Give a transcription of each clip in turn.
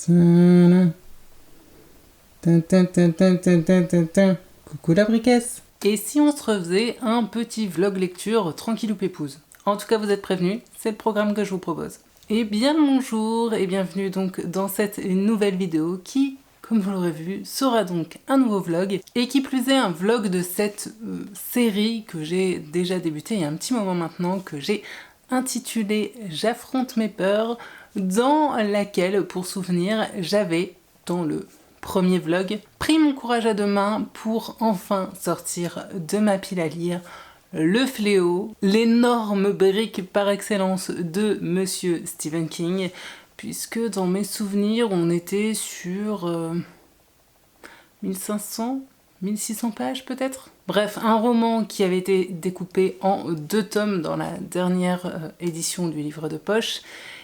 Coucou la briquesse. Et si on se refaisait un petit vlog lecture tranquillou pépouze? En tout cas, vous êtes prévenus, c'est le programme que je vous propose. Et bien le bonjour et bienvenue donc dans cette nouvelle vidéo qui, comme vous l'aurez vu, sera donc un nouveau vlog, et qui plus est un vlog de cette série que j'ai déjà débuté il y a un petit moment maintenant, que j'ai intitulée J'affronte mes peurs, dans laquelle, pour souvenir, j'avais, dans le premier vlog, pris mon courage à deux mains pour enfin sortir de ma pile à lire Le Fléau, l'énorme brique par excellence de Monsieur Stephen King, puisque dans mes souvenirs, on était sur 1500, 1600 pages peut-être. Bref, un roman qui avait été découpé en 2 tomes dans la dernière édition du livre de poche.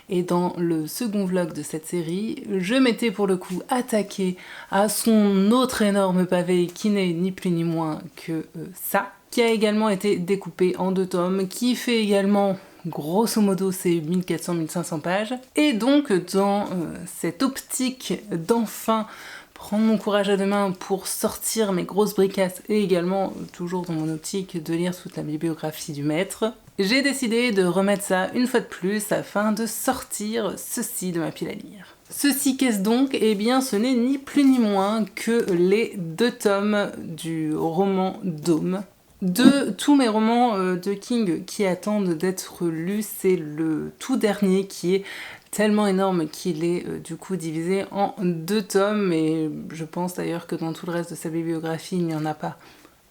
Et dans le second vlog de cette série, je m'étais pour le coup attaquée à son autre énorme pavé qui n'est ni plus ni moins que ça, qui a également été découpé en 2 tomes, qui fait également grosso modo c'est 1400-1500 pages. Et donc dans cette optique d'enfin prendre mon courage à deux mains pour sortir mes grosses bricasses, et également toujours dans mon optique de lire toute la bibliographie du maître, j'ai décidé de remettre ça une fois de plus afin de sortir ceci de ma pile à lire. Ceci qu'est-ce donc? Eh bien ce n'est ni plus ni moins que les 2 tomes du roman Dôme. De tous mes romans de King qui attendent d'être lus, c'est le tout dernier qui est tellement énorme qu'il est du coup divisé en 2 tomes, et je pense d'ailleurs que dans tout le reste de sa bibliographie il n'y en a pas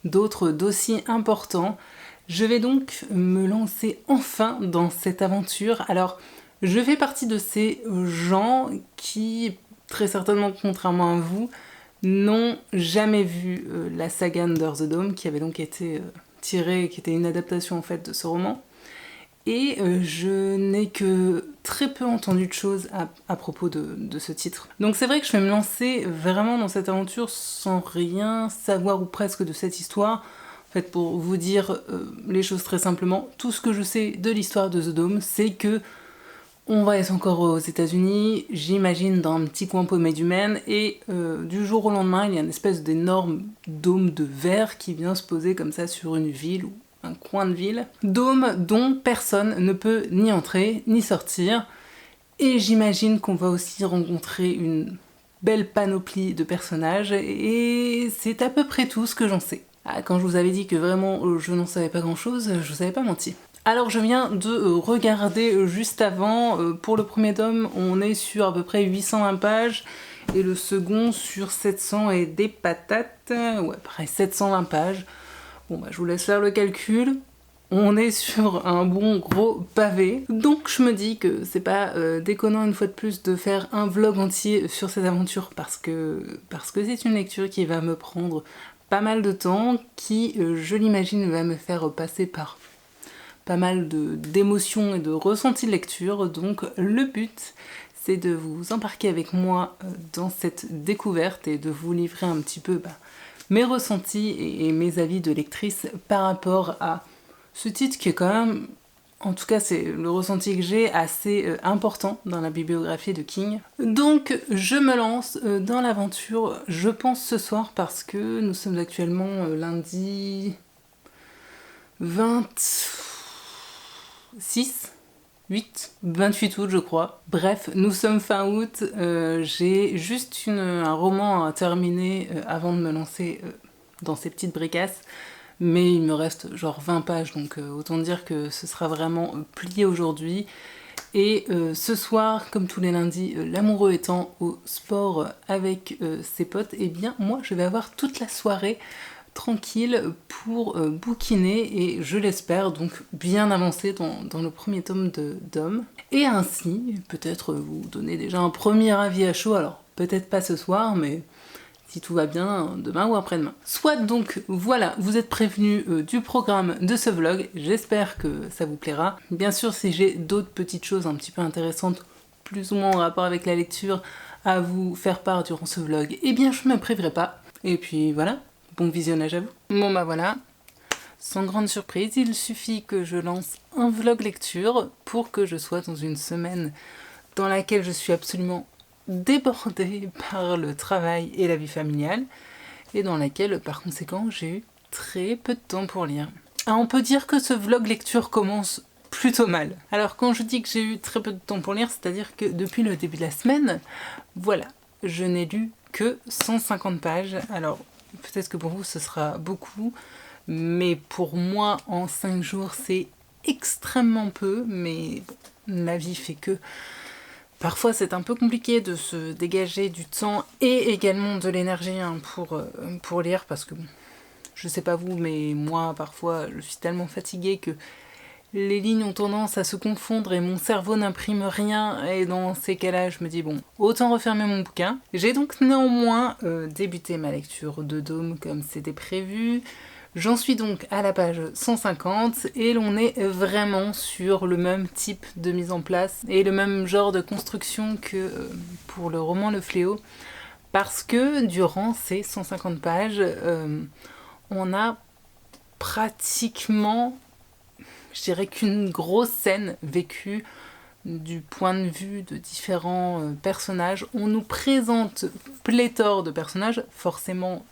d'autres d'aussi importants. Je vais donc me lancer enfin dans cette aventure. Alors je fais partie de ces gens qui, très certainement contrairement à vous, n'ont jamais vu la saga Under the Dome, qui avait donc été tirée, qui était une adaptation en fait de ce roman. Et je n'ai que très peu entendu de choses à propos de ce titre. Donc c'est vrai que je vais me lancer vraiment dans cette aventure sans rien savoir ou presque de cette histoire. En fait, pour vous dire les choses très simplement, tout ce que je sais de l'histoire de The Dome, c'est que on va être encore aux États-Unis, j'imagine dans un petit coin paumé du Maine, et du jour au lendemain, il y a une espèce d'énorme dôme de verre qui vient se poser comme ça sur une ville ou un coin de ville. Dôme dont personne ne peut ni entrer ni sortir, et j'imagine qu'on va aussi rencontrer une belle panoplie de personnages, et c'est à peu près tout ce que j'en sais. Ah, quand je vous avais dit que vraiment je n'en savais pas grand-chose, je vous avais pas menti. Alors je viens de regarder juste avant, pour le premier tome on est sur à peu près 820 pages, et le second sur 700 et des patates, ouais pareil 720 pages. Bon bah je vous laisse faire le calcul, on est sur un bon gros pavé, donc je me dis que c'est pas déconnant une fois de plus de faire un vlog entier sur cette aventure, parce que c'est une lecture qui va me prendre pas mal de temps, qui je l'imagine va me faire passer par pas mal d'émotions et de ressentis de lecture, donc le but c'est de vous embarquer avec moi dans cette découverte et de vous livrer un petit peu mes ressentis et mes avis de lectrice par rapport à ce titre qui est quand même, en tout cas c'est le ressenti que j'ai, assez important dans la bibliographie de King. Donc je me lance dans l'aventure, je pense ce soir, parce que nous sommes actuellement lundi 28 août je crois. Bref, nous sommes fin août, j'ai juste un roman à terminer avant de me lancer dans ces petites bricasses, mais il me reste genre 20 pages, donc autant dire que ce sera vraiment plié aujourd'hui. Et ce soir, comme tous les lundis, l'amoureux étant au sport avec ses potes, et bien moi je vais avoir toute la soirée tranquille pour bouquiner, et je l'espère donc bien avancer dans le premier tome de Dôme, et ainsi peut-être vous donner déjà un premier avis à chaud, alors peut-être pas ce soir, mais si tout va bien, demain ou après-demain. Soit donc voilà, vous êtes prévenus du programme de ce vlog, j'espère que ça vous plaira. Bien sûr, si j'ai d'autres petites choses un petit peu intéressantes, plus ou moins en rapport avec la lecture, à vous faire part durant ce vlog, eh bien je me priverai pas. Et puis voilà, bon visionnage à vous. Bon bah voilà, sans grande surprise, il suffit que je lance un vlog lecture pour que je sois dans une semaine dans laquelle je suis absolument débordée par le travail et la vie familiale, et dans laquelle, par conséquent, j'ai eu très peu de temps pour lire. Ah, on peut dire que ce vlog lecture commence plutôt mal. Alors quand je dis que j'ai eu très peu de temps pour lire, c'est-à-dire que depuis le début de la semaine, voilà, je n'ai lu que 150 pages. Alors peut-être que pour vous ce sera beaucoup, mais pour moi en 5 jours c'est extrêmement peu, mais bon, la vie fait que parfois c'est un peu compliqué de se dégager du temps et également de l'énergie pour lire, parce que bon, je sais pas vous, mais moi parfois je suis tellement fatiguée que les lignes ont tendance à se confondre et mon cerveau n'imprime rien, et dans ces cas-là je me dis bon, autant refermer mon bouquin. J'ai donc néanmoins débuté ma lecture de Dôme comme c'était prévu. J'en suis donc à la page 150 et l'on est vraiment sur le même type de mise en place et le même genre de construction que pour le roman Le Fléau, parce que durant ces 150 pages, on a pratiquement, je dirais, qu'une grosse scène vécue du point de vue de différents personnages. On nous présente pléthore de personnages, forcément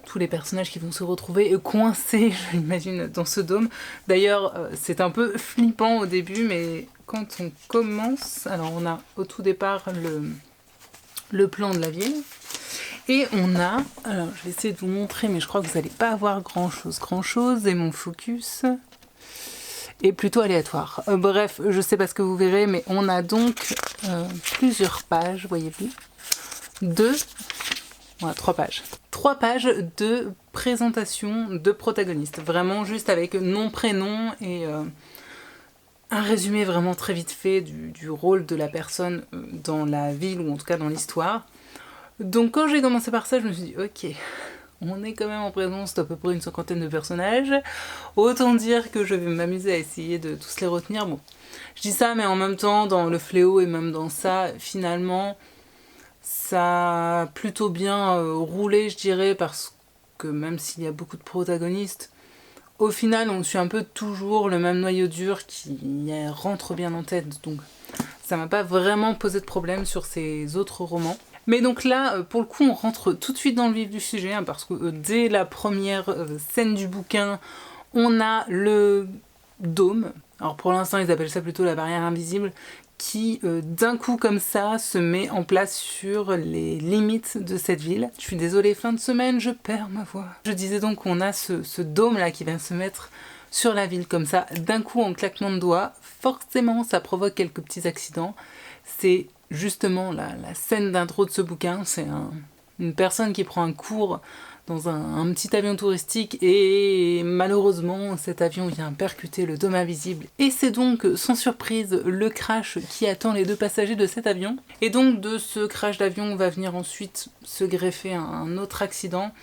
tous les personnages qui vont se retrouver coincés, je l'imagine, dans ce dôme. D'ailleurs, c'est un peu flippant au début, mais quand on commence, alors on a au tout départ le plan de la ville, et on a, alors je vais essayer de vous montrer, mais je crois que vous n'allez pas avoir grand chose, et mon focus est plutôt aléatoire. Bref, je sais pas ce que vous verrez, mais on a donc plusieurs pages, voyez-vous, voilà, 3 pages. 3 pages de présentation de protagonistes, vraiment juste avec nom, prénom et un résumé vraiment très vite fait du rôle de la personne dans la ville, ou en tout cas dans l'histoire. Donc quand j'ai commencé par ça, je me suis dit ok, on est quand même en présence d'à peu près une 50aine de personnages, autant dire que je vais m'amuser à essayer de tous les retenir. Bon, je dis ça, mais en même temps, dans Le Fléau et même dans ça, finalement, ça a plutôt bien roulé, je dirais, parce que même s'il y a beaucoup de protagonistes, au final, on suit un peu toujours le même noyau dur qui rentre bien en tête, donc ça m'a pas vraiment posé de problème sur ces autres romans. Mais donc là, pour le coup, on rentre tout de suite dans le vif du sujet, hein, parce que dès la première scène du bouquin, on a le dôme. Alors pour l'instant, ils appellent ça plutôt la barrière invisible, qui d'un coup comme ça se met en place sur les limites de cette ville. Je suis désolée, fin de semaine, je perds ma voix. Je disais donc qu'on a ce dôme là qui vient se mettre sur la ville comme ça, d'un coup en claquement de doigts. Forcément, ça provoque quelques petits accidents. C'est justement la scène d'intro de ce bouquin, c'est une personne qui prend un cours dans un petit avion touristique, et malheureusement cet avion vient percuter le dôme invisible, et c'est donc sans surprise le crash qui attend les 2 passagers de cet avion. Et donc de ce crash d'avion va venir ensuite se greffer un autre accident,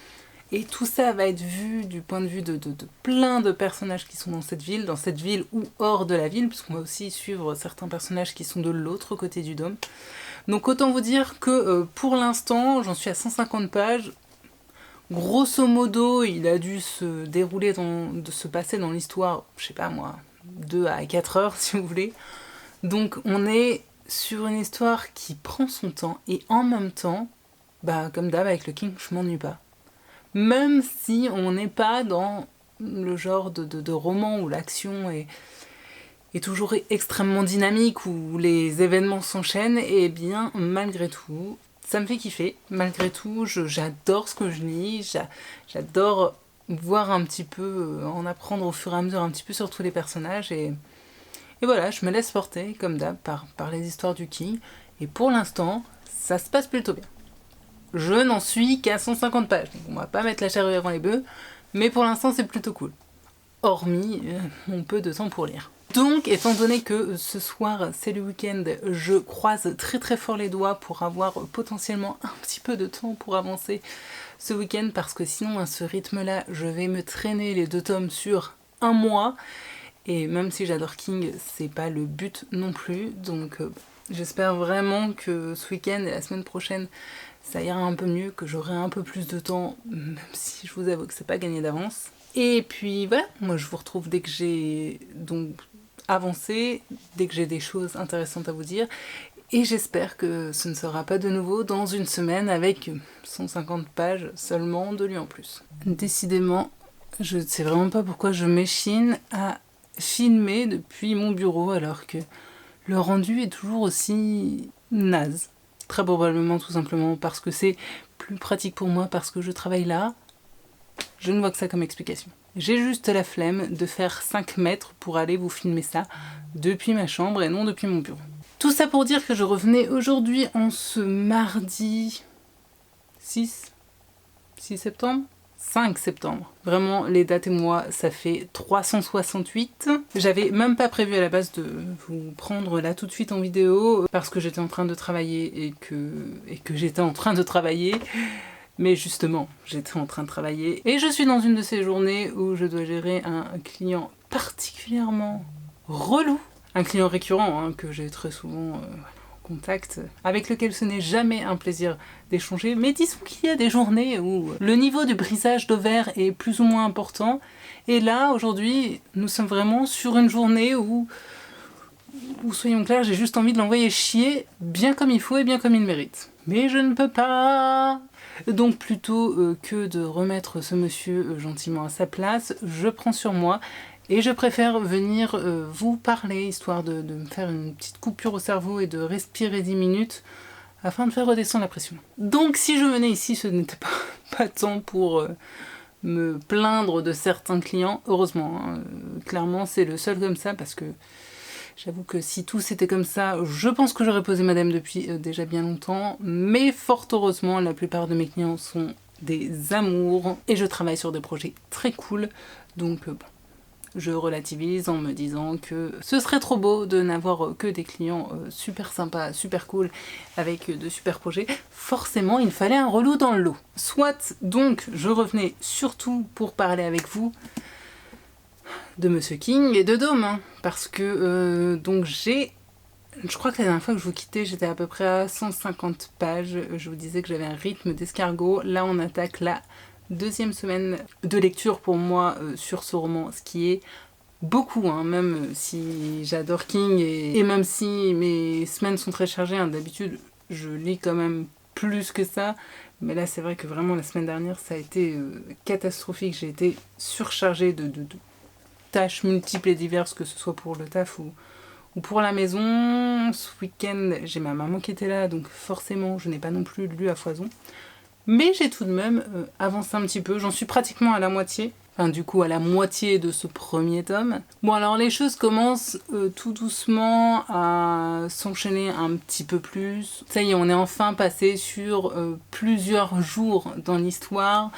et tout ça va être vu du point de vue de plein de personnages qui sont dans cette ville ou hors de la ville, puisqu'on va aussi suivre certains personnages qui sont de l'autre côté du dôme. Donc autant vous dire que pour l'instant, j'en suis à 150 pages. Grosso modo, il a dû se dérouler, de se passer dans l'histoire, je sais pas moi, 2 à 4 heures si vous voulez. Donc on est sur une histoire qui prend son temps, et en même temps, bah comme d'hab avec le King, je m'ennuie pas. Même si on n'est pas dans le genre de roman où l'action est toujours extrêmement dynamique, où les événements s'enchaînent, et bien malgré tout, ça me fait kiffer. Malgré tout, j'adore ce que je lis, j'adore voir un petit peu, en apprendre au fur et à mesure un petit peu sur tous les personnages, et voilà, je me laisse porter comme d'hab par les histoires du King, et pour l'instant, ça se passe plutôt bien. Je n'en suis qu'à 150 pages, donc on va pas mettre la charrue avant les bœufs, mais pour l'instant c'est plutôt cool. Hormis mon peu de temps pour lire. Donc, étant donné que ce soir c'est le week-end, je croise très très fort les doigts pour avoir potentiellement un petit peu de temps pour avancer ce week-end, parce que sinon à ce rythme-là, je vais me traîner les 2 tomes sur un mois, et même si j'adore King, c'est pas le but non plus, donc j'espère vraiment que ce week-end et la semaine prochaine, ça ira un peu mieux, que j'aurai un peu plus de temps, même si je vous avoue que c'est pas gagné d'avance. Et puis voilà, moi je vous retrouve dès que j'ai donc avancé, dès que j'ai des choses intéressantes à vous dire. Et j'espère que ce ne sera pas de nouveau dans une semaine avec 150 pages seulement de lui en plus. Décidément, je ne sais vraiment pas pourquoi je m'échine à filmer depuis mon bureau alors que le rendu est toujours aussi naze. Très probablement tout simplement parce que c'est plus pratique pour moi, parce que je travaille là. Je ne vois que ça comme explication. J'ai juste la flemme de faire 5 mètres pour aller vous filmer ça depuis ma chambre et non depuis mon bureau. Tout ça pour dire que je revenais aujourd'hui en ce mardi 6 septembre 5 septembre. Vraiment, les dates et moi, ça fait 368. J'avais même pas prévu à la base de vous prendre là tout de suite en vidéo parce que j'étais en train de travailler et que j'étais en train de travailler. Mais justement, j'étais en train de travailler et je suis dans une de ces journées où je dois gérer un client particulièrement relou. Un client récurrent hein, que j'ai très souvent en contact, avec lequel ce n'est jamais un plaisir d'échanger, mais disons qu'il y a des journées où le niveau de brisage d'ovaires est plus ou moins important, et là, aujourd'hui, nous sommes vraiment sur une journée où soyons clairs, j'ai juste envie de l'envoyer chier bien comme il faut et bien comme il mérite. Mais je ne peux pas. Donc plutôt que de remettre ce monsieur gentiment à sa place, je prends sur moi et je préfère venir vous parler, histoire de me faire une petite coupure au cerveau et de respirer 10 minutes afin de faire redescendre la pression. Donc si je venais ici, ce n'était pas tant pour me plaindre de certains clients, heureusement, hein, clairement c'est le seul comme ça parce que j'avoue que si tous étaient comme ça, je pense que j'aurais posé madame depuis déjà bien longtemps, mais fort heureusement, la plupart de mes clients sont des amours et je travaille sur des projets très cool, donc bon. Je relativise en me disant que ce serait trop beau de n'avoir que des clients super sympas, super cool, avec de super projets. Forcément, il fallait un relou dans le lot. Soit, donc, je revenais surtout pour parler avec vous de Monsieur King et de Dôme, hein, parce que, donc je crois que la dernière fois que je vous quittais, j'étais à peu près à 150 pages. Je vous disais que j'avais un rythme d'escargot. Là, on attaque la deuxième semaine de lecture pour moi sur ce roman, ce qui est beaucoup, hein, même si j'adore King et même si mes semaines sont très chargées, hein, d'habitude je lis quand même plus que ça, mais là c'est vrai que vraiment la semaine dernière ça a été catastrophique, j'ai été surchargée de tâches multiples et diverses, que ce soit pour le taf ou pour la maison. Ce week-end j'ai ma maman qui était là, donc forcément je n'ai pas non plus lu à foison. Mais j'ai tout de même avancé un petit peu, j'en suis pratiquement à la moitié. Enfin du coup à la moitié de ce premier tome. Bon alors les choses commencent tout doucement à s'enchaîner un petit peu plus. Ça y est, on est enfin passé sur plusieurs jours dans l'histoire.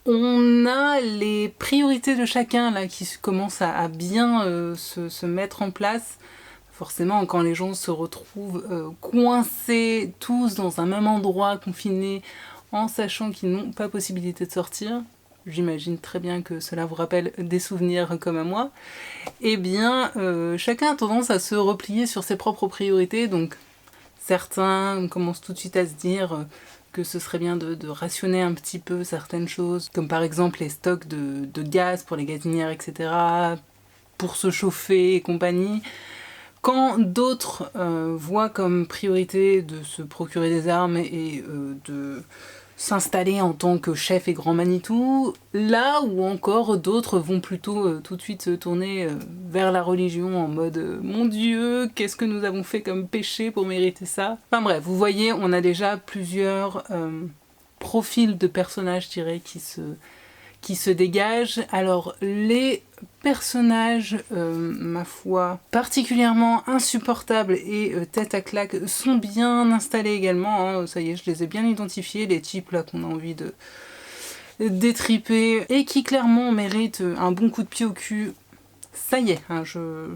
On a les priorités de chacun là qui commencent à bien se mettre en place. Forcément, quand les gens se retrouvent coincés tous dans un même endroit, confinés, en sachant qu'ils n'ont pas possibilité de sortir, j'imagine très bien que cela vous rappelle des souvenirs comme à moi, eh bien chacun a tendance à se replier sur ses propres priorités, donc certains commencent tout de suite à se dire que ce serait bien de rationner un petit peu certaines choses, comme par exemple les stocks de gaz pour les gazinières, etc., pour se chauffer et compagnie. Quand d'autres voient comme priorité de se procurer des armes et de s'installer en tant que chef et grand Manitou, là où encore d'autres vont plutôt tout de suite se tourner vers la religion en mode mon Dieu, qu'est-ce que nous avons fait comme péché pour mériter ça? Enfin bref, vous voyez, on a déjà plusieurs profils de personnages, je dirais, qui se dégagent. Alors les personnages, ma foi, particulièrement insupportables et tête à claque, sont bien installés également, hein. Ça y est, je les ai bien identifiés, les types là qu'on a envie de détriper et qui clairement méritent un bon coup de pied au cul. Ça y est, hein, je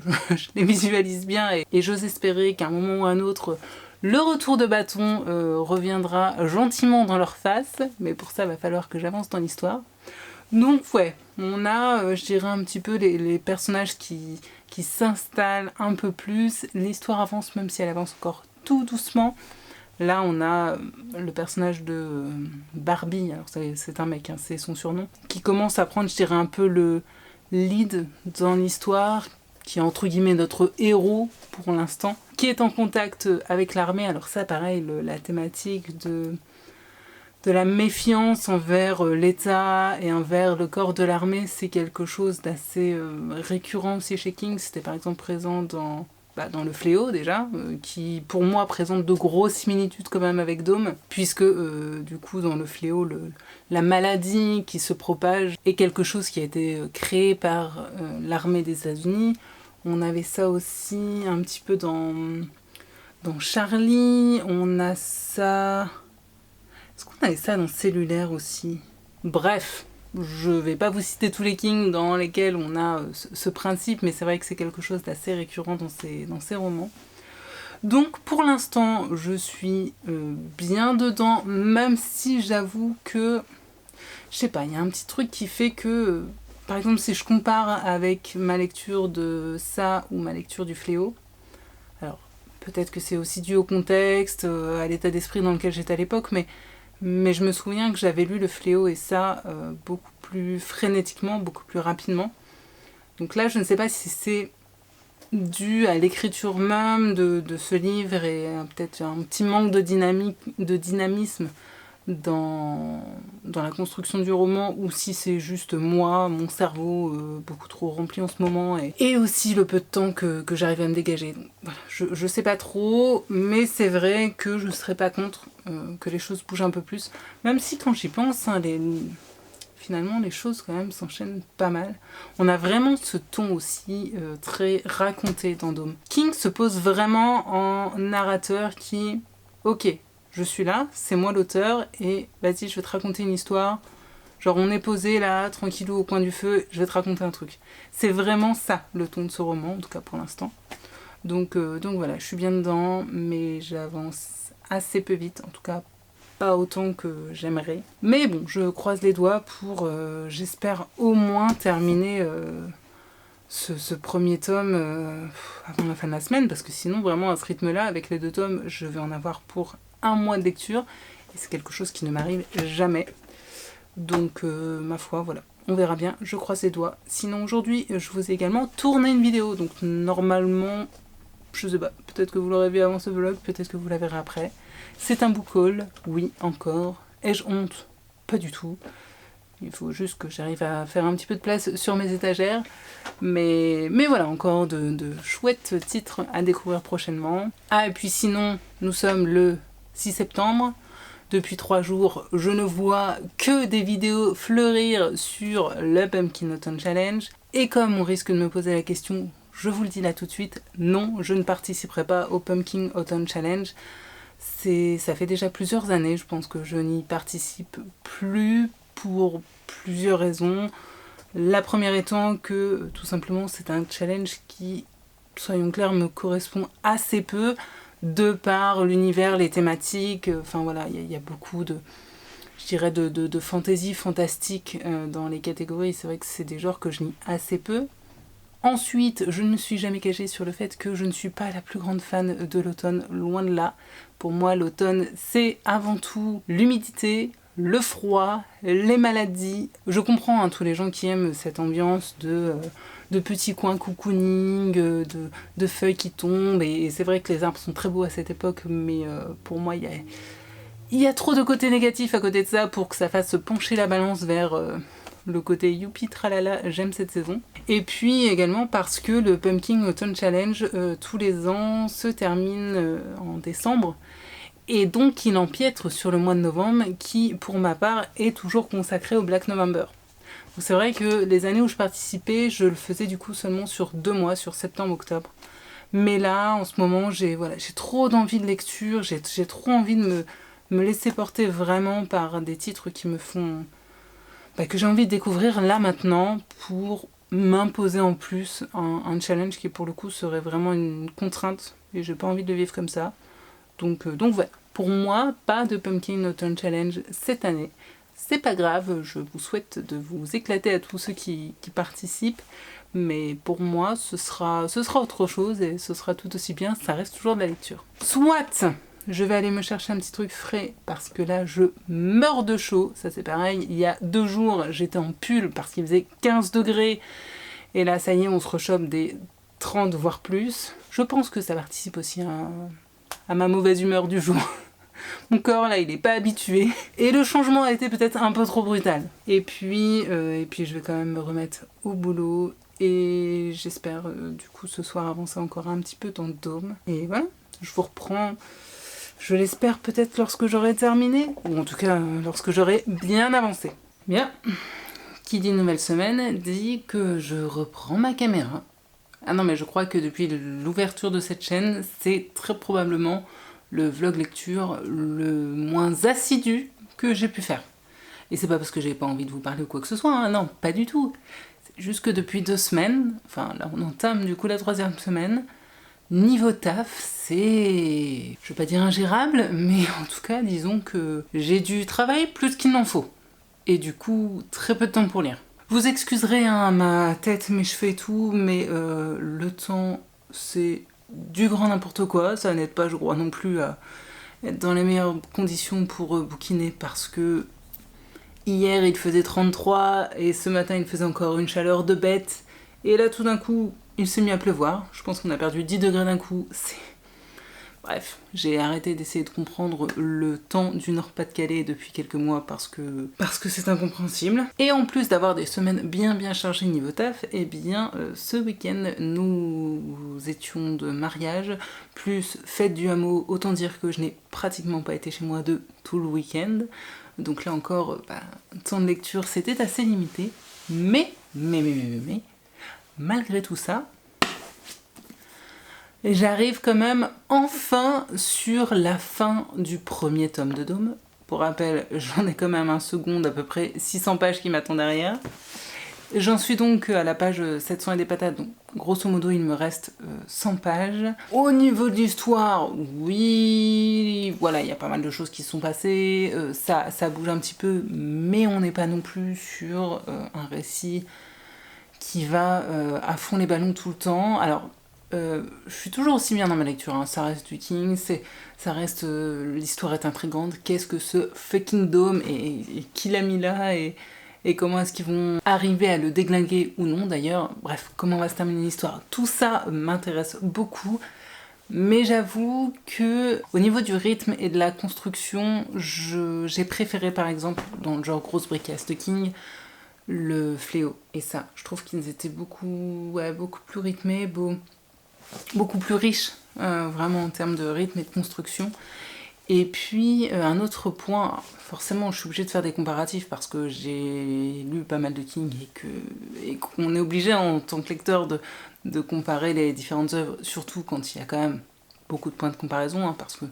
les visualise bien et j'ose espérer qu'à un moment ou à un autre, le retour de bâton reviendra gentiment dans leur face, mais pour ça, il va falloir que j'avance dans l'histoire. Donc ouais, on a, je dirais, un petit peu les personnages qui s'installent un peu plus. L'histoire avance, même si elle avance encore tout doucement. Là, on a le personnage de Barbie, alors c'est un mec, hein, c'est son surnom, qui commence à prendre, je dirais, un peu le lead dans l'histoire, qui est entre guillemets notre héros pour l'instant, qui est en contact avec l'armée. Alors ça, pareil, la thématique de la méfiance envers l'État et envers le corps de l'armée, c'est quelque chose d'assez récurrent aussi chez King. C'était par exemple présent dans Le Fléau déjà, qui pour moi présente de grosses similitudes quand même avec Dome, puisque du coup dans Le Fléau, la maladie qui se propage est quelque chose qui a été créé par l'armée des États-Unis. On avait ça aussi un petit peu dans Charlie, on a ça... Est-ce qu'on avait ça dans Cellulaire aussi? Bref, je vais pas vous citer tous les Kings dans lesquels on a ce principe, mais c'est vrai que c'est quelque chose d'assez récurrent dans ces romans. Donc pour l'instant, je suis bien dedans, même si j'avoue que, je sais pas, il y a un petit truc qui fait que, par exemple, si je compare avec ma lecture de ça ou ma lecture du Fléau, alors peut-être que c'est aussi dû au contexte, à l'état d'esprit dans lequel j'étais à l'époque, mais je me souviens que j'avais lu Le Fléau et ça beaucoup plus frénétiquement, beaucoup plus rapidement. Donc là, je ne sais pas si c'est dû à l'écriture même de ce livre et peut-être un petit manque de dynamisme dans la construction du roman, ou si c'est juste moi, mon cerveau beaucoup trop rempli en ce moment, et aussi le peu de temps que j'arrive à me dégager. Donc, voilà, je sais pas trop, mais c'est vrai que je serais pas contre que les choses bougent un peu plus, même si quand j'y pense, hein, finalement les choses quand même s'enchaînent pas mal. On a vraiment ce ton aussi très raconté dans Dome. King se pose vraiment en narrateur qui, ok, je suis là, c'est moi l'auteur, et vas-y, je vais te raconter une histoire. Genre, on est posé là, tranquillou au coin du feu, je vais te raconter un truc. C'est vraiment ça, le ton de ce roman, en tout cas pour l'instant. Donc voilà, je suis bien dedans, mais j'avance assez peu vite, en tout cas pas autant que j'aimerais. Mais bon, je croise les doigts pour, j'espère au moins terminer ce premier tome avant la fin de la semaine, parce que sinon, vraiment, à ce rythme-là, avec les 2 tomes, je vais en avoir pour 1 mois de lecture, et c'est quelque chose qui ne m'arrive jamais. Donc, ma foi, voilà. On verra bien, je croise les doigts. Sinon, aujourd'hui, je vous ai également tourné une vidéo, donc normalement, je sais pas, peut-être que vous l'aurez vu avant ce vlog, peut-être que vous la verrez après. C'est un book haul, oui, encore. Ai-je honte? Pas du tout. Il faut juste que j'arrive à faire un petit peu de place sur mes étagères. Mais voilà, encore de chouettes titres à découvrir prochainement. Ah, et puis sinon, nous sommes le 6 septembre. Depuis 3 jours, je ne vois que des vidéos fleurir sur le Pumpkin Autumn Challenge. Et comme on risque de me poser la question, je vous le dis là tout de suite, non, je ne participerai pas au Pumpkin Autumn Challenge. Ça fait déjà plusieurs années, je pense que je n'y participe plus pour plusieurs raisons. La première étant que, tout simplement, c'est un challenge qui, soyons clairs, me correspond assez peu, de par l'univers, les thématiques, enfin voilà, il y a beaucoup de, je dirais, de fantaisie fantastique dans les catégories. C'est vrai que c'est des genres que je lis assez peu. Ensuite, je ne me suis jamais cachée sur le fait que je ne suis pas la plus grande fan de l'automne, loin de là. Pour moi, l'automne, c'est avant tout l'humidité, le froid, les maladies. Je comprends tous les gens qui aiment cette ambiance de petits coins cocooning, de feuilles qui tombent, et c'est vrai que les arbres sont très beaux à cette époque, mais pour moi, il y a trop de côtés négatifs à côté de ça pour que ça fasse se pencher la balance vers le côté youpi tralala, j'aime cette saison. Et puis également parce que le Pumpkin Autumn Challenge, tous les ans, se termine en décembre, et donc il empiètre sur le mois de novembre, qui, pour ma part, est toujours consacré au Black November. C'est vrai que les années où je participais, je le faisais du coup seulement sur 2 mois, sur septembre-octobre. Mais là, en ce moment, j'ai trop d'envie de lecture, j'ai trop envie de me laisser porter vraiment par des titres qui me font... que j'ai envie de découvrir là maintenant, pour m'imposer en plus un challenge qui pour le coup serait vraiment une contrainte, et j'ai pas envie de le vivre comme ça. Donc voilà, pour moi, pas de Pumpkin Autumn Challenge cette année. C'est pas grave, je vous souhaite de vous éclater à tous ceux qui participent, mais pour moi ce sera autre chose, et ce sera tout aussi bien, ça reste toujours de la lecture. Soit je vais aller me chercher un petit truc frais, parce que là je meurs de chaud, ça c'est pareil, il y a 2 jours j'étais en pull parce qu'il faisait 15 degrés, et là ça y est, on se rechoppe des 30 voire plus. Je pense que ça participe aussi à ma mauvaise humeur du jour. Mon corps là il est pas habitué et le changement a été peut-être un peu trop brutal. Et puis je vais quand même me remettre au boulot et j'espère du coup ce soir avancer encore un petit peu dans le dôme. Et voilà, je vous reprends, je l'espère peut-être lorsque j'aurai terminé, ou en tout cas lorsque j'aurai bien avancé. Bien, qui dit nouvelle semaine dit que je reprends ma caméra. Ah non mais je crois que depuis l'ouverture de cette chaîne, c'est très probablement le vlog lecture le moins assidu que j'ai pu faire. Et c'est pas parce que j'ai pas envie de vous parler ou quoi que ce soit, hein, non, pas du tout. C'est juste que depuis 2 semaines, enfin là on entame du coup la 3e semaine, niveau taf, c'est... je vais pas dire ingérable, mais en tout cas disons que j'ai du travail plus qu'il n'en faut. Et du coup, très peu de temps pour lire. Vous excuserez hein, ma tête, mes cheveux et tout, mais le temps c'est du grand n'importe quoi, ça n'aide pas je crois non plus à être dans les meilleures conditions pour bouquiner parce que hier il faisait 33 et ce matin il faisait encore une chaleur de bête et là tout d'un coup il s'est mis à pleuvoir, je pense qu'on a perdu 10 degrés d'un coup, c'est... Bref, j'ai arrêté d'essayer de comprendre le temps du Nord-Pas-de-Calais depuis quelques mois parce que c'est incompréhensible. Et en plus d'avoir des semaines bien chargées niveau taf, eh bien ce week-end nous étions de mariage, plus fête du hameau, autant dire que je n'ai pratiquement pas été chez moi de tout le week-end. Donc là encore, temps de lecture c'était assez limité, mais, malgré tout ça, et j'arrive quand même enfin sur la fin du 1er tome de Dôme. Pour rappel, j'en ai quand même un second d'à peu près 600 pages qui m'attendent derrière. J'en suis donc à la page 700 et des patates, donc grosso modo il me reste 100 pages. Au niveau de l'histoire, oui, voilà, il y a pas mal de choses qui se sont passées, ça bouge un petit peu, mais on n'est pas non plus sur un récit qui va à fond les ballons tout le temps. Alors, je suis toujours aussi bien dans ma lecture, hein. Ça reste du King, ça reste... l'histoire est intrigante, qu'est-ce que ce fucking Dôme et qui l'a mis là et comment est-ce qu'ils vont arriver à le déglinguer ou non d'ailleurs, bref, comment va se terminer l'histoire. Tout ça m'intéresse beaucoup, mais j'avoue que au niveau du rythme et de la construction, j'ai préféré par exemple, dans le genre grosse bricasse de King, le Fléau. Et ça, je trouve qu'ils étaient beaucoup plus rythmés, beaucoup plus riche vraiment en termes de rythme et de construction. Et puis un autre point, forcément je suis obligée de faire des comparatifs parce que j'ai lu pas mal de King et qu'on est obligé en tant que lecteur de comparer les différentes œuvres, surtout quand il y a quand même beaucoup de points de comparaison, hein, parce que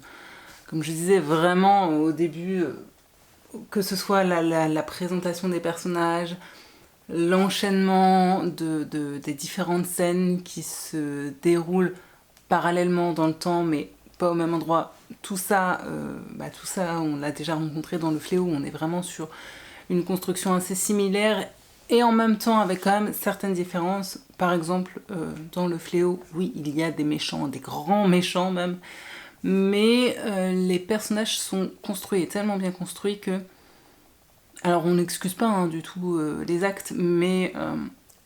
comme je disais vraiment au début, que ce soit la présentation des personnages, l'enchaînement des différentes scènes qui se déroulent parallèlement dans le temps mais pas au même endroit, tout ça on l'a déjà rencontré dans le Fléau, on est vraiment sur une construction assez similaire et en même temps avec quand même certaines différences. Par exemple dans le Fléau, oui il y a des méchants, des grands méchants même, mais les personnages sont construits et tellement bien construits que... Alors on n'excuse pas hein, du tout les actes, mais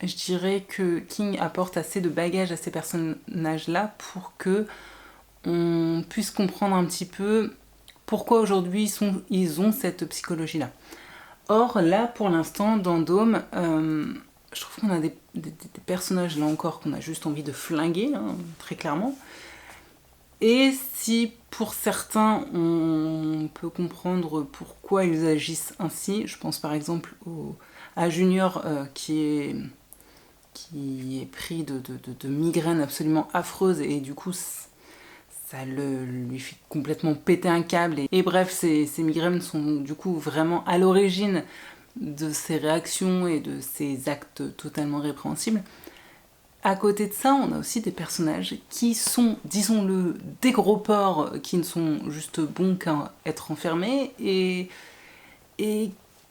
je dirais que King apporte assez de bagages à ces personnages-là pour que on puisse comprendre un petit peu pourquoi aujourd'hui ils ont cette psychologie-là. Or là, pour l'instant, dans Dôme, je trouve qu'on a des personnages là encore qu'on a juste envie de flinguer, hein, très clairement. Et si pour certains on peut comprendre pourquoi ils agissent ainsi, je pense par exemple à Junior qui est pris de migraines absolument affreuses et du coup ça lui fait complètement péter un câble et bref ces migraines sont du coup vraiment à l'origine de ses réactions et de ses actes totalement répréhensibles. À côté de ça, on a aussi des personnages qui sont, disons-le, des gros porcs qui ne sont juste bons qu'à être enfermés et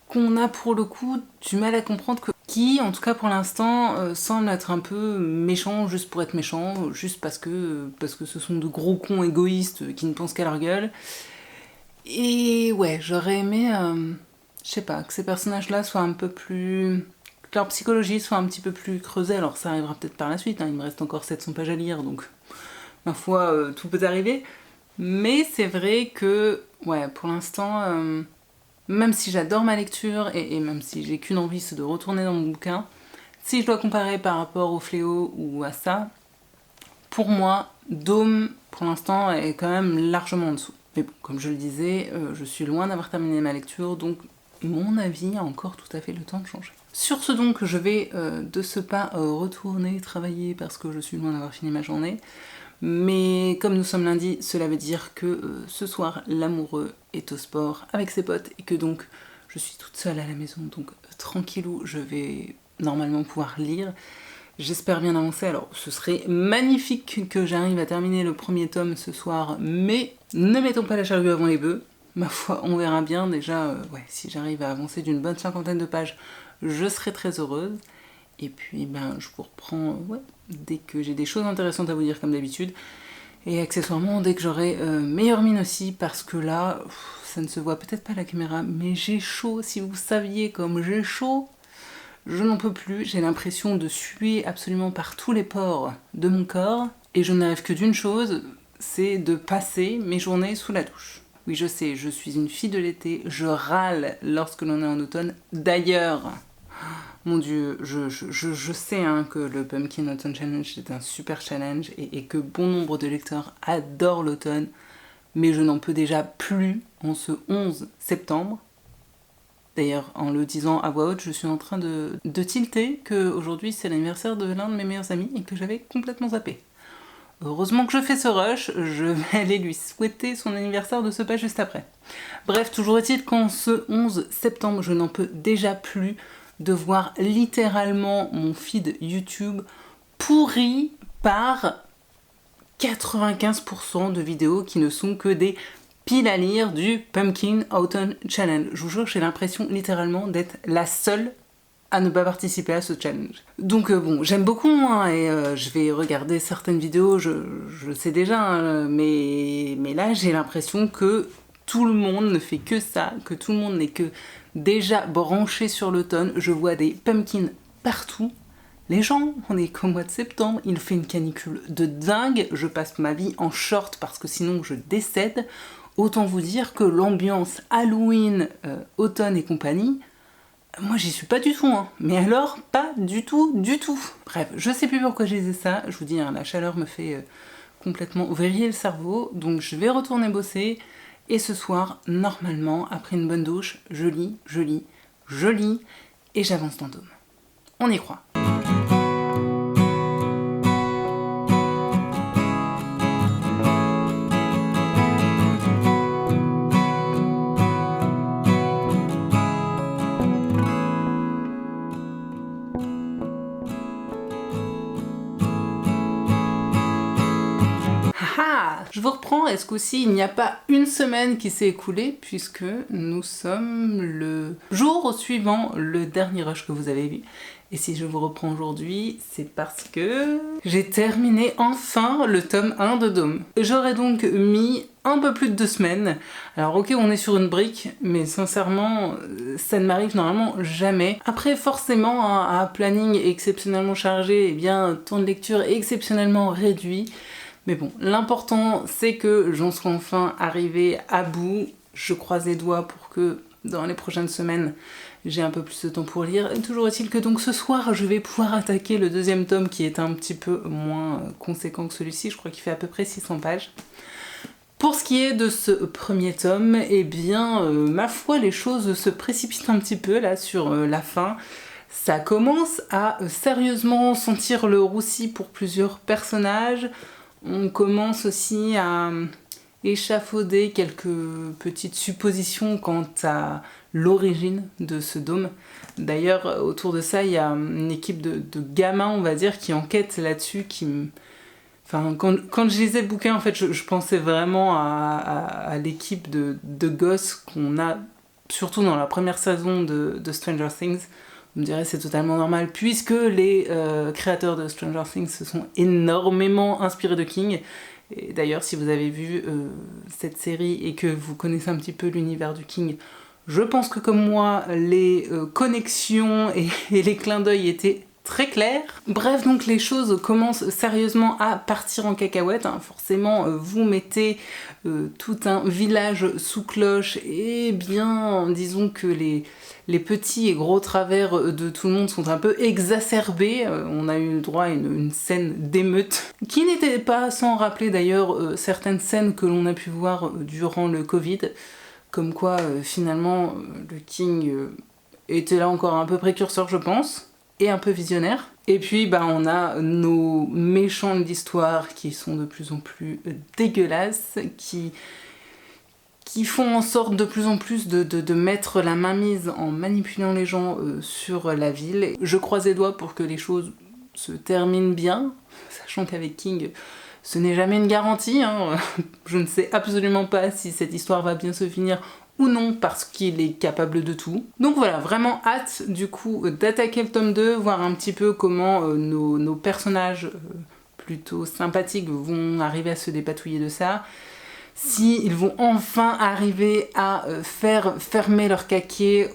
qu'on a pour le coup du mal à comprendre, qui, en tout cas pour l'instant, semblent être un peu méchants juste pour être méchants, juste parce que ce sont de gros cons égoïstes qui ne pensent qu'à leur gueule. Et ouais, j'aurais aimé, je sais pas, que ces personnages-là soient un peu plus leur psychologie soit un petit peu plus creusée. Alors ça arrivera peut-être par la suite, hein, il me reste encore 700 pages à lire, donc ma foi, tout peut arriver. Mais c'est vrai que, ouais, pour l'instant, même si j'adore ma lecture, et même si j'ai qu'une envie, c'est de retourner dans mon bouquin, si je dois comparer par rapport au Fléau ou à ça, pour moi, Dôme, pour l'instant, est quand même largement en dessous. Mais bon, comme je le disais, je suis loin d'avoir terminé ma lecture, donc mon avis a encore tout à fait le temps de changer. Sur ce donc, je vais de ce pas retourner travailler parce que je suis loin d'avoir fini ma journée. Mais comme nous sommes lundi, cela veut dire que ce soir, l'amoureux est au sport avec ses potes et que donc je suis toute seule à la maison, donc tranquillou, je vais normalement pouvoir lire. J'espère bien avancer, alors ce serait magnifique que j'arrive à terminer le premier tome ce soir, mais ne mettons pas la charrue avant les bœufs. Ma foi, on verra bien. Déjà, ouais, si j'arrive à avancer d'une bonne 50aine de pages, je serai très heureuse. Et puis, ben, je vous reprends dès que j'ai des choses intéressantes à vous dire comme d'habitude. Et accessoirement, dès que j'aurai meilleure mine aussi, parce que là, ça ne se voit peut-être pas à la caméra, mais j'ai chaud. Si vous saviez comme j'ai chaud, je n'en peux plus. J'ai l'impression de suer absolument par tous les pores de mon corps. Et je ne rêve que d'une chose, c'est de passer mes journées sous la douche. Oui, je sais, je suis une fille de l'été, je râle lorsque l'on est en automne. D'ailleurs, mon Dieu, je sais hein, que le Pumpkin Autumn Challenge est un super challenge et que bon nombre de lecteurs adorent l'automne, mais je n'en peux déjà plus en ce 11 septembre. D'ailleurs, en le disant à voix haute, je suis en train de tilter qu'aujourd'hui c'est l'anniversaire de l'un de mes meilleurs amis et que j'avais complètement zappé. Heureusement que je fais ce rush, je vais aller lui souhaiter son anniversaire de ce pas juste après. Bref, toujours est-il qu'en ce 11 septembre, je n'en peux déjà plus de voir littéralement mon feed YouTube pourri par 95% de vidéos qui ne sont que des piles à lire du Pumpkin Autumn Challenge. Je vous jure, j'ai l'impression littéralement d'être la seule à ne pas participer à ce challenge. Donc bon, j'aime beaucoup hein, et je vais regarder certaines vidéos, je sais déjà, hein, mais là j'ai l'impression que tout le monde ne fait que ça, que tout le monde n'est que déjà branché sur l'automne. Je vois des pumpkins partout. Les gens, on est qu'au mois de septembre, il fait une canicule de dingue, je passe ma vie en short parce que sinon je décède. Autant vous dire que l'ambiance Halloween, automne et compagnie, moi j'y suis pas du tout, hein. Mais alors pas du tout, du tout. Bref, je sais plus pourquoi je disais ça, je vous dis, hein, la chaleur me fait complètement vriller le cerveau, donc je vais retourner bosser, et ce soir, normalement, après une bonne douche, je lis, et j'avance dans Dôme. On y croit. Je vous reprends, est-ce qu'aussi il n'y a pas une semaine qui s'est écoulée puisque nous sommes le jour suivant le dernier rush que vous avez vu. Et si je vous reprends aujourd'hui, c'est parce que j'ai terminé enfin le tome 1 de Dôme. J'aurais donc mis un peu plus de 2 semaines. Alors ok, on est sur une brique, mais sincèrement, ça ne m'arrive normalement jamais. Après, forcément, hein, un planning exceptionnellement chargé, et bien, temps de lecture exceptionnellement réduit. Mais bon, l'important c'est que j'en sois enfin arrivée à bout. Je croise les doigts pour que dans les prochaines semaines, j'ai un peu plus de temps pour lire. Et toujours est-il que donc ce soir, je vais pouvoir attaquer le deuxième tome qui est un petit peu moins conséquent que celui-ci. Je crois qu'il fait à peu près 600 pages. Pour ce qui est de ce premier tome, eh bien, ma foi, les choses se précipitent un petit peu là sur la fin. Ça commence à sérieusement sentir le roussi pour plusieurs personnages. On commence aussi à échafauder quelques petites suppositions quant à l'origine de ce dôme. D'ailleurs, autour de ça, il y a une équipe de gamins, on va dire, qui enquête là-dessus, qui me... Enfin, quand je lisais le bouquin, en fait, je pensais vraiment à l'équipe de gosses qu'on a, surtout dans la première saison de Stranger Things. Vous me direz, c'est totalement normal, puisque les créateurs de Stranger Things se sont énormément inspirés de King. Et d'ailleurs, si vous avez vu cette série et que vous connaissez un petit peu l'univers du King, Je pense que comme moi, les connexions et les clins d'œil étaient très clairs. Bref, donc les choses commencent sérieusement à partir en cacahuète. Hein. Forcément, vous mettez tout un village sous cloche et bien, disons que les petits et gros travers de tout le monde sont un peu exacerbés. On a eu le droit à une scène d'émeute qui n'était pas sans rappeler d'ailleurs certaines scènes que l'on a pu voir durant le Covid. Comme quoi, finalement, le King était là encore un peu précurseur, je pense, et un peu visionnaire. Et puis, bah, on a nos méchants de l'histoire qui sont de plus en plus dégueulasses, qui font en sorte de plus en plus de mettre la mainmise en manipulant les gens sur la ville. Je croise les doigts pour que les choses se terminent bien, sachant qu'avec King, ce n'est jamais une garantie, hein. Je ne sais absolument pas si cette histoire va bien se finir ou non parce qu'il est capable de tout. Donc voilà, vraiment hâte du coup d'attaquer le tome 2, voir un petit peu comment nos personnages plutôt sympathiques vont arriver à se dépatouiller de ça. S'ils vont enfin arriver à faire fermer leur caquet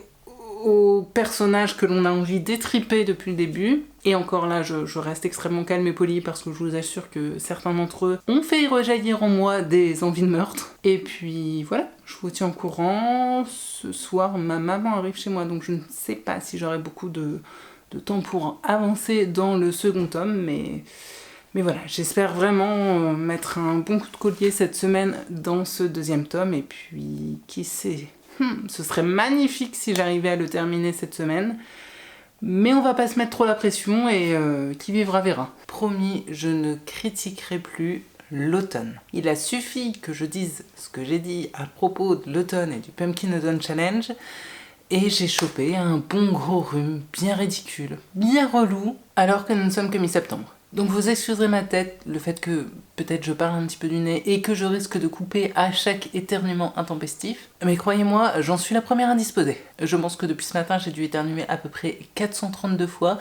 aux personnages que l'on a envie d'étriper depuis le début. Et encore là, je reste extrêmement calme et poli parce que je vous assure que certains d'entre eux ont fait rejaillir en moi des envies de meurtre. Et puis voilà, je vous tiens au courant. Ce soir, ma maman arrive chez moi, donc je ne sais pas si j'aurai beaucoup de temps pour avancer dans le second tome, mais voilà, j'espère vraiment mettre un bon coup de collier cette semaine dans ce deuxième tome, et puis qui sait, ce serait magnifique si j'arrivais à le terminer cette semaine, mais on va pas se mettre trop la pression et qui vivra verra. Promis, je ne critiquerai plus l'automne. Il a suffi que je dise ce que j'ai dit à propos de l'automne et du Pumpkin Autumn Challenge, et j'ai chopé un bon gros rhume bien ridicule, bien relou, alors que nous ne sommes que mi-septembre. Donc vous excuserez ma tête, le fait que peut-être je parle un petit peu du nez et que je risque de couper à chaque éternuement intempestif. Mais croyez-moi, j'en suis la première indisposée. Je pense que depuis ce matin, j'ai dû éternuer à peu près 432 fois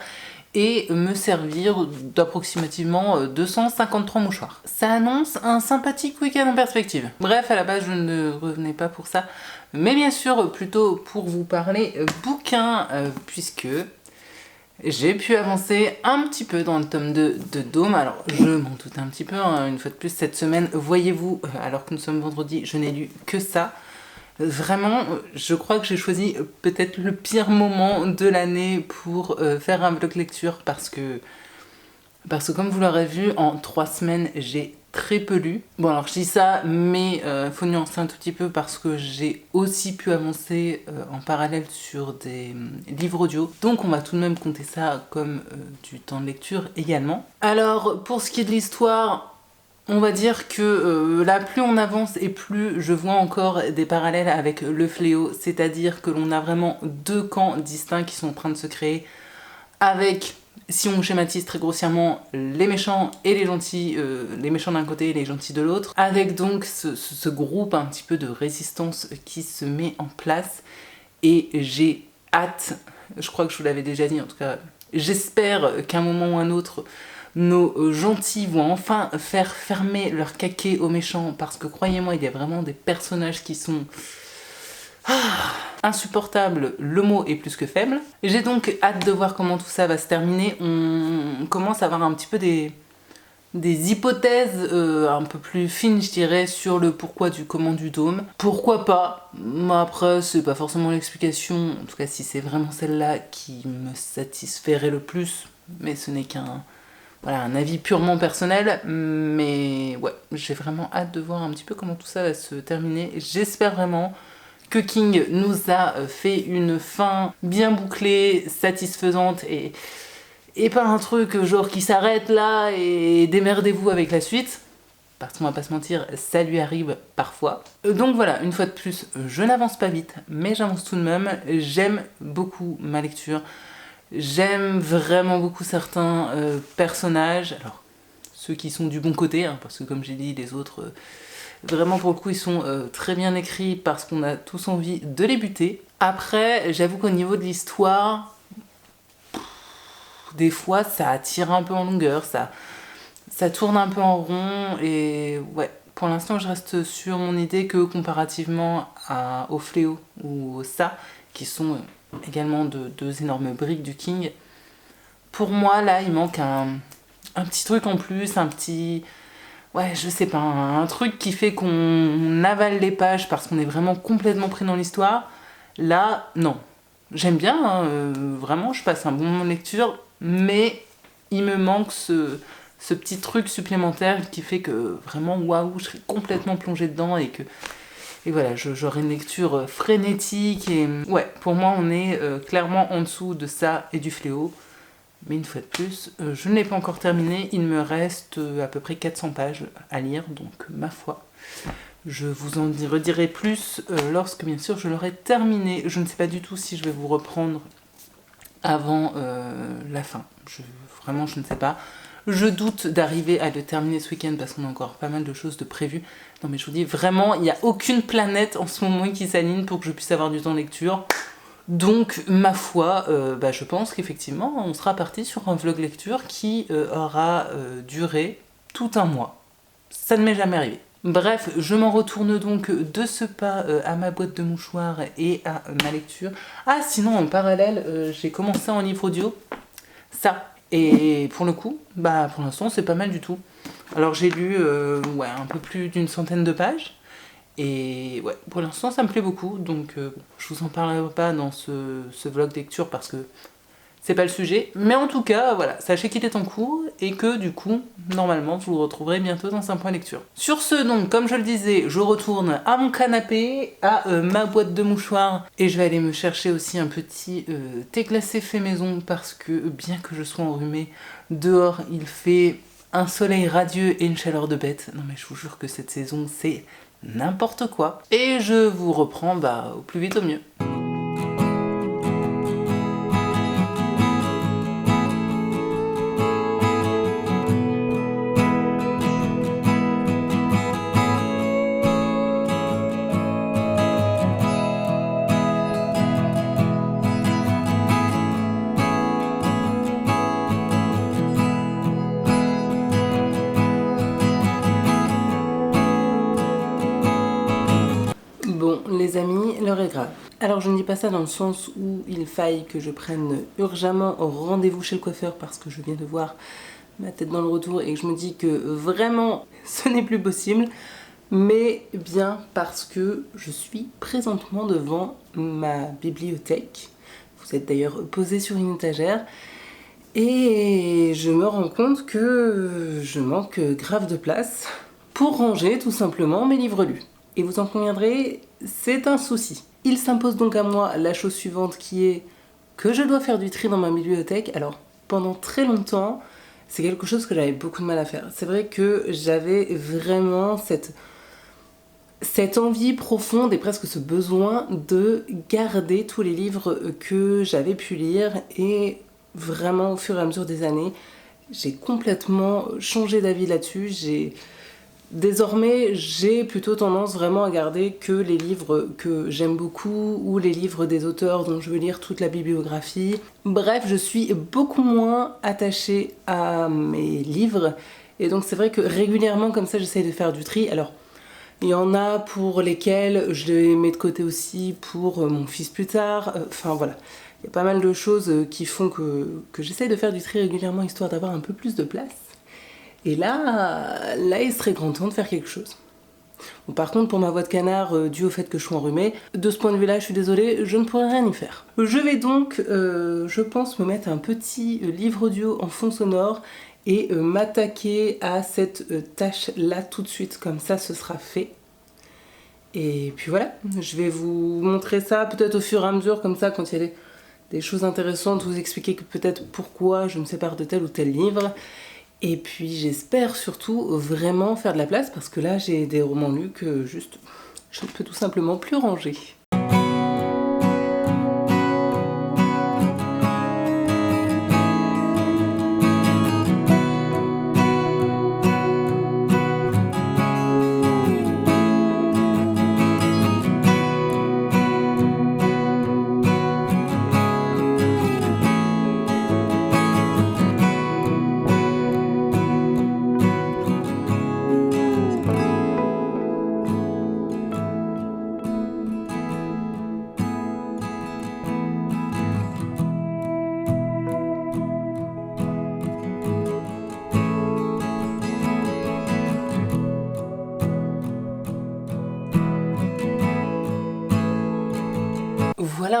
et me servir d'approximativement 253 mouchoirs. Ça annonce un sympathique week-end en perspective. Bref, à la base, je ne revenais pas pour ça, mais bien sûr, plutôt pour vous parler bouquin, puisque j'ai pu avancer un petit peu dans le tome 2 de Dôme. Alors, je m'en doute un petit peu, hein, une fois de plus, cette semaine, voyez-vous, alors que nous sommes vendredi, je n'ai lu que ça. Vraiment, je crois que j'ai choisi peut-être le pire moment de l'année pour faire un vlog lecture parce que comme vous l'aurez vu, en 3 semaines, j'ai très peu lu. Bon alors je dis ça, mais faut nuancer un tout petit peu parce que j'ai aussi pu avancer en parallèle sur des livres audio. Donc on va tout de même compter ça comme du temps de lecture également. Alors pour ce qui est de l'histoire, on va dire que là, plus on avance et plus je vois encore des parallèles avec le fléau, c'est-à-dire que l'on a vraiment deux camps distincts qui sont en train de se créer avec, si on schématise très grossièrement, les méchants et les gentils, les méchants d'un côté et les gentils de l'autre, avec donc ce groupe un petit peu de résistance qui se met en place, et j'ai hâte, je crois que je vous l'avais déjà dit en tout cas, j'espère qu'à un moment ou un autre, nos gentils vont enfin faire fermer leur caquet aux méchants, parce que croyez-moi, il y a vraiment des personnages qui sont insupportables, le mot est plus que faible. J'ai donc hâte de voir comment tout ça va se terminer. On commence à avoir un petit peu des hypothèses un peu plus fines, je dirais, sur le pourquoi du comment du Dôme. Pourquoi pas? Après, c'est pas forcément l'explication, en tout cas si c'est vraiment celle-là qui me satisferait le plus, mais ce n'est qu'un un avis purement personnel, mais ouais, j'ai vraiment hâte de voir un petit peu comment tout ça va se terminer. J'espère vraiment que King nous a fait une fin bien bouclée, satisfaisante, et pas un truc genre qui s'arrête là et démerdez-vous avec la suite, parce qu'on va pas se mentir, ça lui arrive parfois. Donc voilà, une fois de plus, je n'avance pas vite, mais j'avance tout de même. J'aime beaucoup ma lecture. J'aime vraiment beaucoup certains personnages, alors ceux qui sont du bon côté, hein, parce que comme j'ai dit, les autres, vraiment pour le coup, ils sont très bien écrits parce qu'on a tous envie de les buter. Après, j'avoue qu'au niveau de l'histoire, des fois ça tire un peu en longueur, ça tourne un peu en rond, et ouais, Pour l'instant, je reste sur mon idée que comparativement au Fléau ou au Ça, qui sont également deux énormes briques du King, pour moi, là, il manque un petit truc en plus, un petit... Ouais, je sais pas, un truc qui fait qu'on avale les pages parce qu'on est vraiment complètement pris dans l'histoire. Là, non. J'aime bien, hein, vraiment, je passe un bon moment de lecture, mais il me manque ce petit truc supplémentaire qui fait que vraiment, waouh, je serais complètement plongée dedans et voilà, j'aurai une lecture frénétique et... Ouais, pour moi, on est clairement en dessous de Ça et du Fléau. Mais une fois de plus, je ne l'ai pas encore terminé, il me reste à peu près 400 pages à lire, donc ma foi. Je vous en redirai plus lorsque bien sûr je l'aurai terminé. Je ne sais pas du tout si je vais vous reprendre avant la fin. Vraiment, je ne sais pas. Je doute d'arriver à le terminer ce week-end parce qu'on a encore pas mal de choses de prévues. Non mais je vous dis, vraiment, il n'y a aucune planète en ce moment qui s'aligne pour que je puisse avoir du temps de lecture. Donc, ma foi, je pense qu'effectivement, on sera parti sur un vlog lecture qui aura duré tout un mois. Ça ne m'est jamais arrivé. Bref, je m'en retourne donc de ce pas à ma boîte de mouchoirs et à ma lecture. Ah, sinon, en parallèle, j'ai commencé en livre audio. Ça. Et pour le coup, pour l'instant, c'est pas mal du tout. Alors, j'ai lu un peu plus d'une centaine de pages. Et ouais, pour l'instant ça me plaît beaucoup, donc je vous en parlerai pas dans ce vlog lecture parce que c'est pas le sujet. Mais en tout cas, voilà, sachez qu'il est en cours et que du coup, normalement, vous le retrouverez bientôt dans un point lecture. Sur ce, donc, comme je le disais, je retourne à mon canapé, à ma boîte de mouchoirs et je vais aller me chercher aussi un petit thé glacé fait maison parce que bien que je sois enrhumée, dehors il fait un soleil radieux et une chaleur de bête. Non mais je vous jure que cette saison, c'est n'importe quoi. Et je vous reprends au plus vite au mieux. Bon, les amis, l'heure est grave. Alors je ne dis pas ça dans le sens où il faille que je prenne urgemment rendez-vous chez le coiffeur parce que je viens de voir ma tête dans le retour et que je me dis que vraiment ce n'est plus possible, mais bien parce que je suis présentement devant ma bibliothèque. Vous êtes d'ailleurs posé sur une étagère et je me rends compte que je manque grave de place pour ranger tout simplement mes livres lus. Et vous en conviendrez, c'est un souci. Il s'impose donc à moi la chose suivante qui est que je dois faire du tri dans ma bibliothèque. Alors, pendant très longtemps, c'est quelque chose que j'avais beaucoup de mal à faire. C'est vrai que j'avais vraiment cette envie profonde et presque ce besoin de garder tous les livres que j'avais pu lire et vraiment au fur et à mesure des années, j'ai complètement changé d'avis là-dessus. Désormais, j'ai plutôt tendance vraiment à garder que les livres que j'aime beaucoup ou les livres des auteurs dont je veux lire toute la bibliographie. Bref, je suis beaucoup moins attachée à mes livres et donc c'est vrai que régulièrement comme ça j'essaye de faire du tri. Alors, il y en a pour lesquels je les mets de côté aussi pour mon fils plus tard. Enfin voilà, il y a pas mal de choses qui font que j'essaye de faire du tri régulièrement histoire d'avoir un peu plus de place. Et là, il serait grand temps de faire quelque chose. Bon, par contre, pour ma voix de canard, dû au fait que je suis enrhumée, de ce point de vue-là, je suis désolée, je ne pourrais rien y faire. Je vais donc, je pense, me mettre un petit livre audio en fond sonore et m'attaquer à cette tâche-là tout de suite, comme ça, ce sera fait. Et puis voilà, je vais vous montrer ça peut-être au fur et à mesure, comme ça, quand il y a des choses intéressantes, vous expliquer que peut-être pourquoi je me sépare de tel ou tel livre. Et puis j'espère surtout vraiment faire de la place parce que là j'ai des romans lus que juste je ne peux tout simplement plus ranger.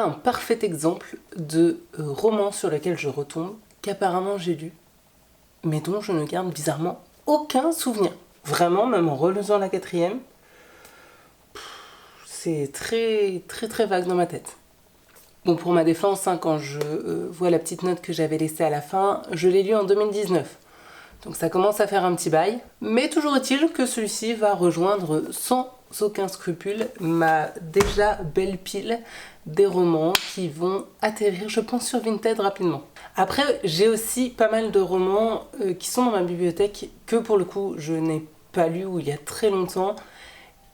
un parfait exemple de roman sur lequel je retombe, qu'apparemment j'ai lu, mais dont je ne garde bizarrement aucun souvenir. Vraiment, même en relisant la 4e, c'est très très très vague dans ma tête. Bon, pour ma défense, hein, quand je vois la petite note que j'avais laissée à la fin, je l'ai lu en 2019. Donc ça commence à faire un petit bail. Mais toujours est-il que celui-ci va rejoindre sans aucun scrupule ma déjà belle pile des romans qui vont atterrir, je pense, sur Vinted rapidement. Après, j'ai aussi pas mal de romans qui sont dans ma bibliothèque que pour le coup je n'ai pas lu ou il y a très longtemps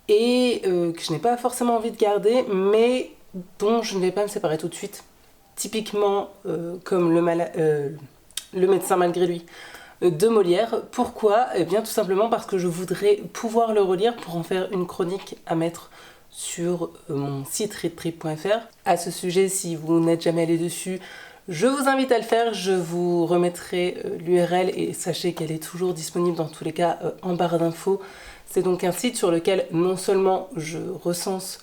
et que je n'ai pas forcément envie de garder, mais dont je ne vais pas me séparer tout de suite. Typiquement comme le médecin malgré lui de Molière. Pourquoi ? Eh bien tout simplement parce que je voudrais pouvoir le relire pour en faire une chronique à mettre sur mon site readtrip.fr. À ce sujet, si vous n'êtes jamais allé dessus, je vous invite à le faire, je vous remettrai l'URL et sachez qu'elle est toujours disponible dans tous les cas en barre d'infos. C'est donc un site sur lequel non seulement je recense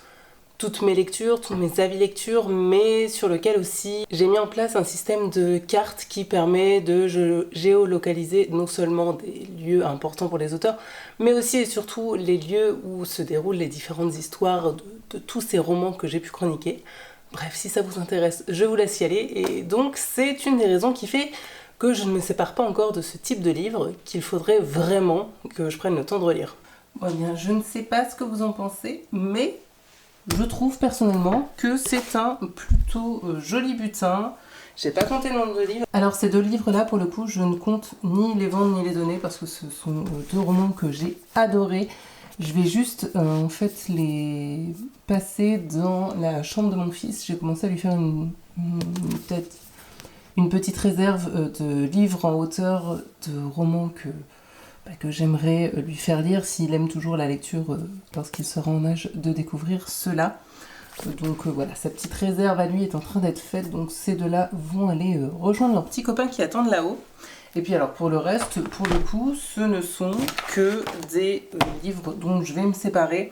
toutes mes lectures, tous mes avis lecture, mais sur lequel aussi j'ai mis en place un système de cartes qui permet de géolocaliser non seulement des lieux importants pour les auteurs, mais aussi et surtout les lieux où se déroulent les différentes histoires de tous ces romans que j'ai pu chroniquer. Bref, si ça vous intéresse, je vous laisse y aller. Et donc, c'est une des raisons qui fait que je ne me sépare pas encore de ce type de livre qu'il faudrait vraiment que je prenne le temps de relire. Bon, eh bien, je ne sais pas ce que vous en pensez, mais je trouve personnellement que c'est un plutôt joli butin. J'ai pas compté le nombre de livres. Alors, ces 2 livres-là, pour le coup, je ne compte ni les vendre ni les donner parce que ce sont 2 romans que j'ai adorés. Je vais juste en fait les passer dans la chambre de mon fils. J'ai commencé à lui faire peut-être une petite réserve de livres en hauteur, de romans que j'aimerais lui faire lire s'il aime toujours la lecture lorsqu'il sera en âge de découvrir cela. Donc voilà, sa petite réserve à lui est en train d'être faite, donc ces 2-là vont aller rejoindre leurs petits copains qui attendent là-haut. Et puis alors pour le reste, pour le coup, ce ne sont que des livres dont je vais me séparer.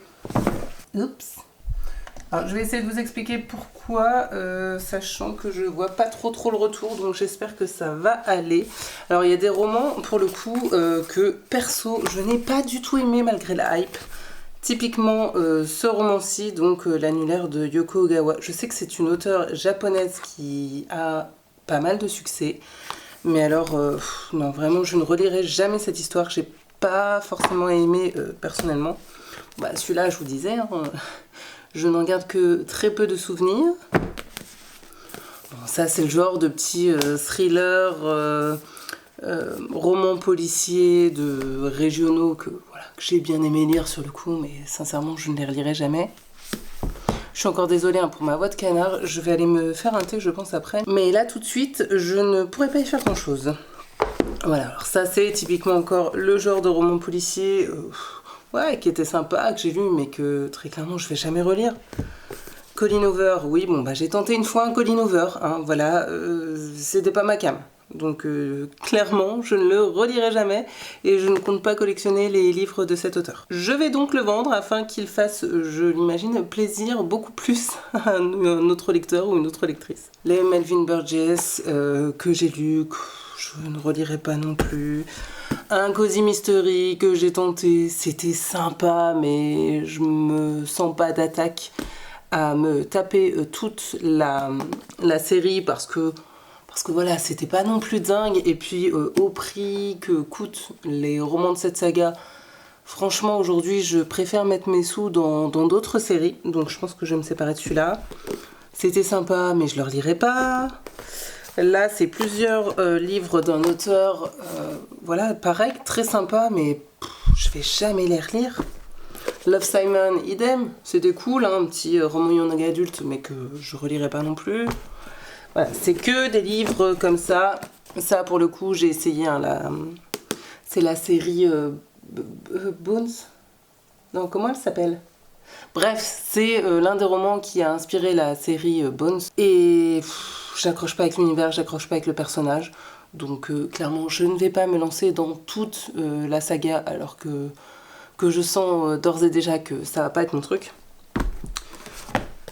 Oups. Alors je vais essayer de vous expliquer pourquoi, sachant que je vois pas trop le retour, donc j'espère que ça va aller. Alors il y a des romans, pour le coup, que perso, je n'ai pas du tout aimé malgré la hype. Typiquement ce roman-ci, donc L'annulaire de Yoko Ogawa. Je sais que c'est une auteure japonaise qui a pas mal de succès. Mais alors, non, vraiment, je ne relirai jamais cette histoire. J'ai pas forcément aimé personnellement. Bah, celui-là, je vous disais, hein, je n'en garde que très peu de souvenirs. Bon, ça, c'est le genre de petit thriller, roman policier de régionaux que j'ai bien aimé lire sur le coup, mais sincèrement, je ne les relirai jamais. Je suis encore désolée hein, pour ma voix de canard, je vais aller me faire un thé je pense après. Mais là tout de suite, je ne pourrais pas y faire grand chose. Voilà, alors ça c'est typiquement encore le genre de roman policier ouais, qui était sympa, que j'ai lu mais que très clairement je vais jamais relire. Colleen Hoover, oui bon bah j'ai tenté une fois un Colleen Hoover, hein, voilà, c'était pas ma came. Donc clairement, je ne le relirai jamais et je ne compte pas collectionner les livres de cet auteur. Je vais donc le vendre afin qu'il fasse, je l'imagine, plaisir beaucoup plus à un autre lecteur ou une autre lectrice. Les Melvin Burgess que j'ai lus, je ne relirai pas non plus. Un Cozy Mystery que j'ai tenté, c'était sympa mais je me sens pas d'attaque à me taper toute la série parce que voilà, c'était pas non plus dingue. Et puis au prix que coûtent les romans de cette saga, franchement aujourd'hui je préfère mettre mes sous dans d'autres séries. Donc je pense que je vais me séparer de celui-là. C'était sympa mais je le relirai pas. Là c'est plusieurs livres d'un auteur, voilà pareil, très sympa mais je vais jamais les relire. Love Simon, idem, c'était cool, hein, un petit roman young adulte mais que je relirai pas non plus. Voilà, c'est que des livres comme ça. Ça, pour le coup, j'ai essayé. Hein, c'est la série Bones. Non, comment elle s'appelle ? Bref, c'est l'un des romans qui a inspiré la série Bones. Et j'accroche pas avec l'univers, j'accroche pas avec le personnage. Donc, clairement, je ne vais pas me lancer dans toute la saga alors que je sens d'ores et déjà que ça va pas être mon truc.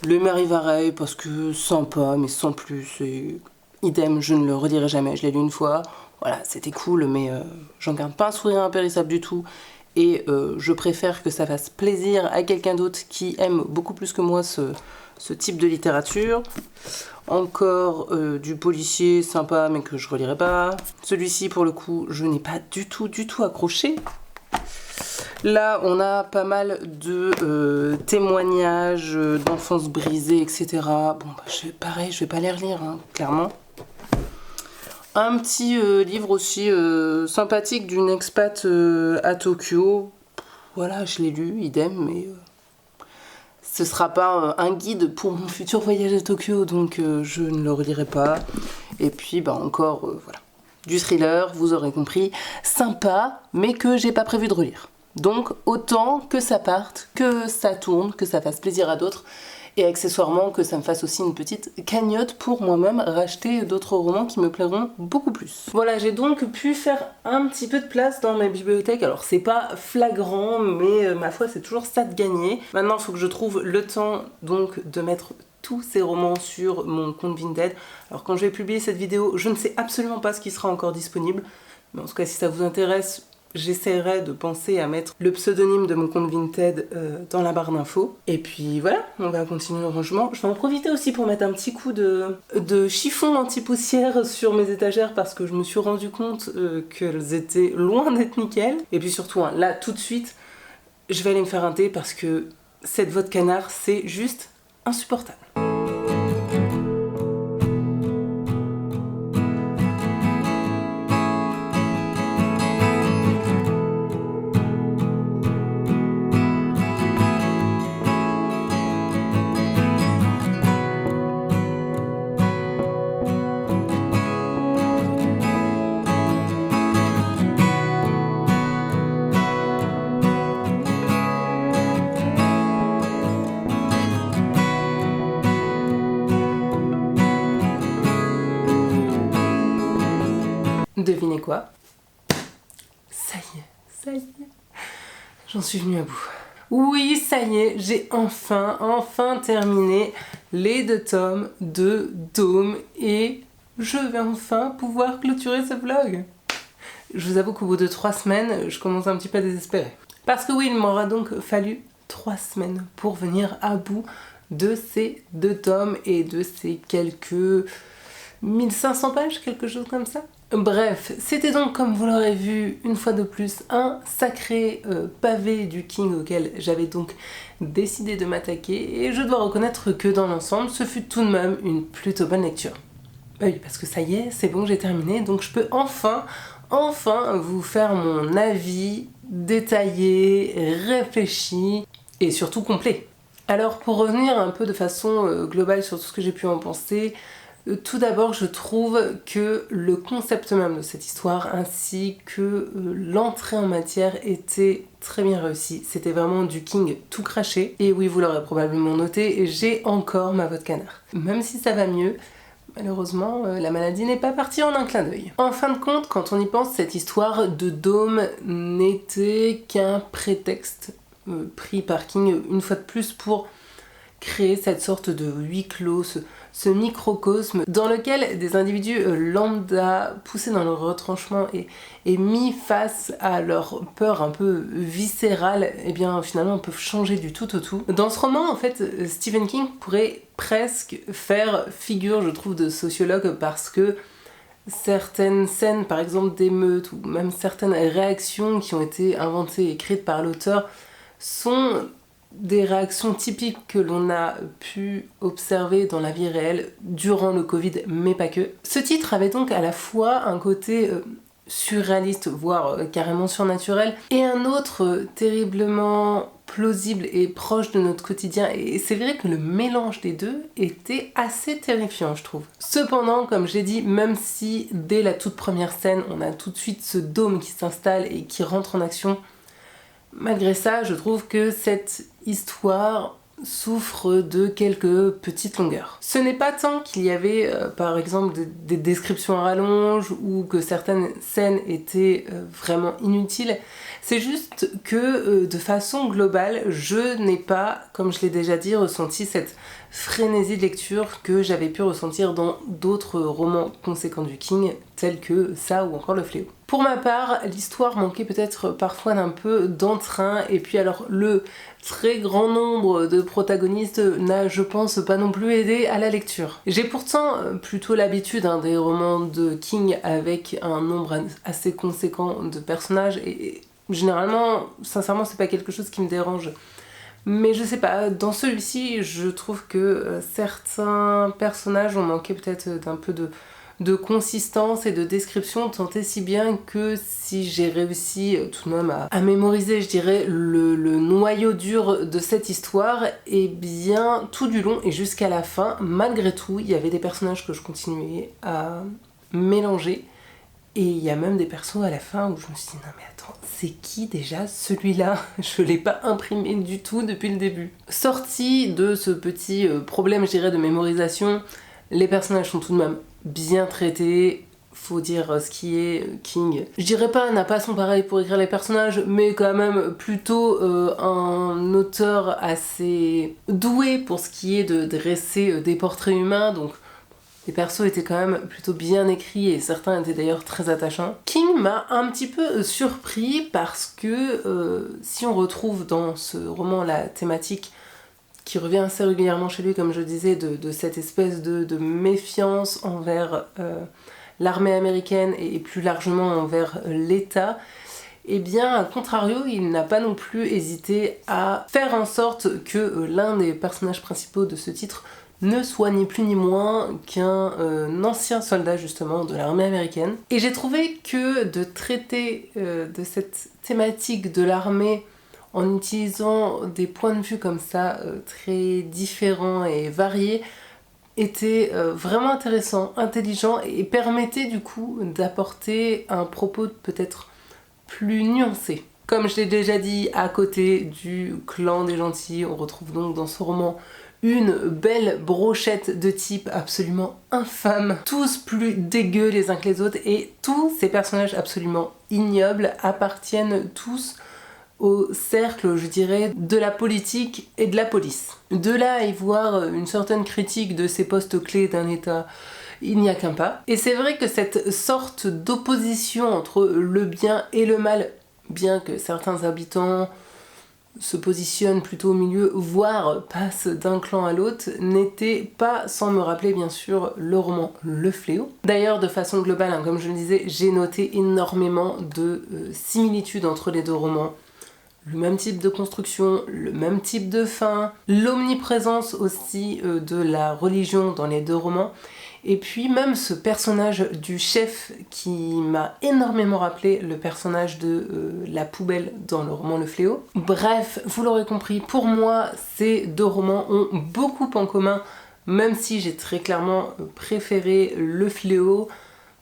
Le Mérivareille parce que sympa mais sans plus, et idem, je ne le redirai jamais, je l'ai lu une fois, voilà, c'était cool, mais j'en garde pas un sourire impérissable du tout, et je préfère que ça fasse plaisir à quelqu'un d'autre qui aime beaucoup plus que moi ce type de littérature. Encore du policier sympa mais que je relirai pas. Celui-ci pour le coup je n'ai pas du tout accroché. Là on a pas mal de témoignages d'enfance brisée, etc. Bon bah pareil, je vais pas les relire hein, clairement. Un petit livre aussi sympathique d'une expat à Tokyo. Voilà, je l'ai lu, idem, mais ce sera pas un guide pour mon futur voyage à Tokyo, donc je ne le relirai pas. Et puis bah encore voilà, du thriller, vous aurez compris, sympa, mais que j'ai pas prévu de relire. Donc autant que ça parte, que ça tourne, que ça fasse plaisir à d'autres, et accessoirement que ça me fasse aussi une petite cagnotte pour moi-même racheter d'autres romans qui me plairont beaucoup plus. Voilà, j'ai donc pu faire un petit peu de place dans ma bibliothèque. Alors c'est pas flagrant, mais ma foi c'est toujours ça de gagner. Maintenant il faut que je trouve le temps donc de mettre tous ces romans sur mon compte Vinted. Alors quand je vais publier cette vidéo, je ne sais absolument pas ce qui sera encore disponible, mais en tout cas si ça vous intéresse, j'essaierai de penser à mettre le pseudonyme de mon compte Vinted dans la barre d'infos. Et puis voilà, on va continuer le rangement. Je vais en profiter aussi pour mettre un petit coup de chiffon anti-poussière sur mes étagères parce que je me suis rendu compte qu'elles étaient loin d'être nickel. Et puis surtout, hein, là tout de suite, je vais aller me faire un thé parce que cette voix de canard, c'est juste insupportable. Devinez quoi? Ça y est, j'en suis venue à bout. Oui, ça y est, j'ai enfin terminé les 2 tomes de Dôme et je vais enfin pouvoir clôturer ce vlog. Je vous avoue qu'au bout de 3 semaines, je commence un petit peu à désespérer. Parce que oui, il m'aura donc fallu 3 semaines pour venir à bout de ces 2 tomes et de ces quelques 1500 pages, quelque chose comme ça. Bref, c'était donc, comme vous l'aurez vu, une fois de plus, un sacré pavé du King auquel j'avais donc décidé de m'attaquer, et je dois reconnaître que dans l'ensemble, ce fut tout de même une plutôt bonne lecture. Bah oui, parce que ça y est, c'est bon, j'ai terminé, donc je peux enfin vous faire mon avis détaillé, réfléchi, et surtout complet. Alors pour revenir un peu de façon globale sur tout ce que j'ai pu en penser, tout d'abord, je trouve que le concept même de cette histoire ainsi que l'entrée en matière était très bien réussi. C'était vraiment du King tout craché. Et oui, vous l'aurez probablement noté, j'ai encore ma voix de canard. Même si ça va mieux, malheureusement, la maladie n'est pas partie en un clin d'œil. En fin de compte, quand on y pense, cette histoire de Dôme n'était qu'un prétexte pris par King une fois de plus pour créer cette sorte de huis clos, ce microcosme dans lequel des individus lambda poussés dans leur retranchement et mis face à leur peur un peu viscérale, et bien finalement peuvent changer du tout au tout. Dans ce roman, en fait, Stephen King pourrait presque faire figure, je trouve, de sociologue parce que certaines scènes, par exemple d'émeutes, ou même certaines réactions qui ont été inventées et écrites par l'auteur sont des réactions typiques que l'on a pu observer dans la vie réelle durant le Covid, mais pas que. Ce titre avait donc à la fois un côté surréaliste, voire carrément surnaturel, et un autre terriblement plausible et proche de notre quotidien, et c'est vrai que le mélange des deux était assez terrifiant, je trouve. Cependant, comme j'ai dit, même si dès la toute première scène, on a tout de suite ce dôme qui s'installe et qui rentre en action, malgré ça, je trouve que cette histoire souffre de quelques petites longueurs. Ce n'est pas tant qu'il y avait par exemple des descriptions à rallonge ou que certaines scènes étaient vraiment inutiles, C'est juste que de façon globale, je n'ai pas, comme je l'ai déjà dit, ressenti cette frénésie de lecture que j'avais pu ressentir dans d'autres romans conséquents du King, tels que ça ou encore Le Fléau. Pour ma part, l'histoire manquait peut-être parfois d'un peu d'entrain, et puis alors le très grand nombre de protagonistes n'a, je pense, pas non plus aidé à la lecture. J'ai pourtant plutôt l'habitude des romans de King avec un nombre assez conséquent de personnages, et généralement, sincèrement, c'est pas quelque chose qui me dérange. Mais je sais pas, dans celui-ci, je trouve que certains personnages ont manqué peut-être d'un peu de consistance et de description, tant et si bien que si j'ai réussi tout de même à mémoriser, je dirais, le noyau dur de cette histoire, et bien tout du long et jusqu'à la fin, malgré tout, il y avait des personnages que je continuais à mélanger. Et il y a même des persos à la fin où je me suis dit non mais attends, c'est qui déjà celui-là? Je l'ai pas imprimé du tout depuis le début. Sorti de ce petit problème, je dirais, de mémorisation, les personnages sont tout de même bien traités. Faut dire ce qui est, King, je dirais pas n'a pas son pareil pour écrire les personnages, mais quand même plutôt un auteur assez doué pour ce qui est de dresser des portraits humains, donc les persos étaient quand même plutôt bien écrits et certains étaient d'ailleurs très attachants. King m'a un petit peu surpris parce que si on retrouve dans ce roman la thématique qui revient assez régulièrement chez lui, comme je disais, de cette espèce de méfiance envers l'armée américaine et plus largement envers l'État, eh bien, à contrario, il n'a pas non plus hésité à faire en sorte que l'un des personnages principaux de ce titre ne soit ni plus ni moins qu'un ancien soldat justement de l'armée américaine. Et j'ai trouvé que de traiter de cette thématique de l'armée en utilisant des points de vue comme ça très différents et variés était vraiment intéressant, intelligent, et permettait du coup d'apporter un propos peut-être plus nuancé. Comme je l'ai déjà dit, à côté du clan des gentils, on retrouve donc dans ce roman une belle brochette de types absolument infâmes, tous plus dégueux les uns que les autres, et tous ces personnages absolument ignobles appartiennent tous au cercle, je dirais, de la politique et de la police. De là à y voir une certaine critique de ces postes clés d'un État, il n'y a qu'un pas. Et c'est vrai que cette sorte d'opposition entre le bien et le mal, bien que certains habitants se positionnent plutôt au milieu, voire passent d'un clan à l'autre, n'était pas sans me rappeler bien sûr le roman Le Fléau. D'ailleurs, de façon globale, comme je le disais, j'ai noté énormément de similitudes entre les deux romans. Le même type de construction, le même type de fin, l'omniprésence aussi de la religion dans les deux romans, et puis même ce personnage du chef qui m'a énormément rappelé le personnage de la poubelle dans le roman Le Fléau. Bref, vous l'aurez compris, pour moi ces deux romans ont beaucoup en commun, même si j'ai très clairement préféré Le Fléau,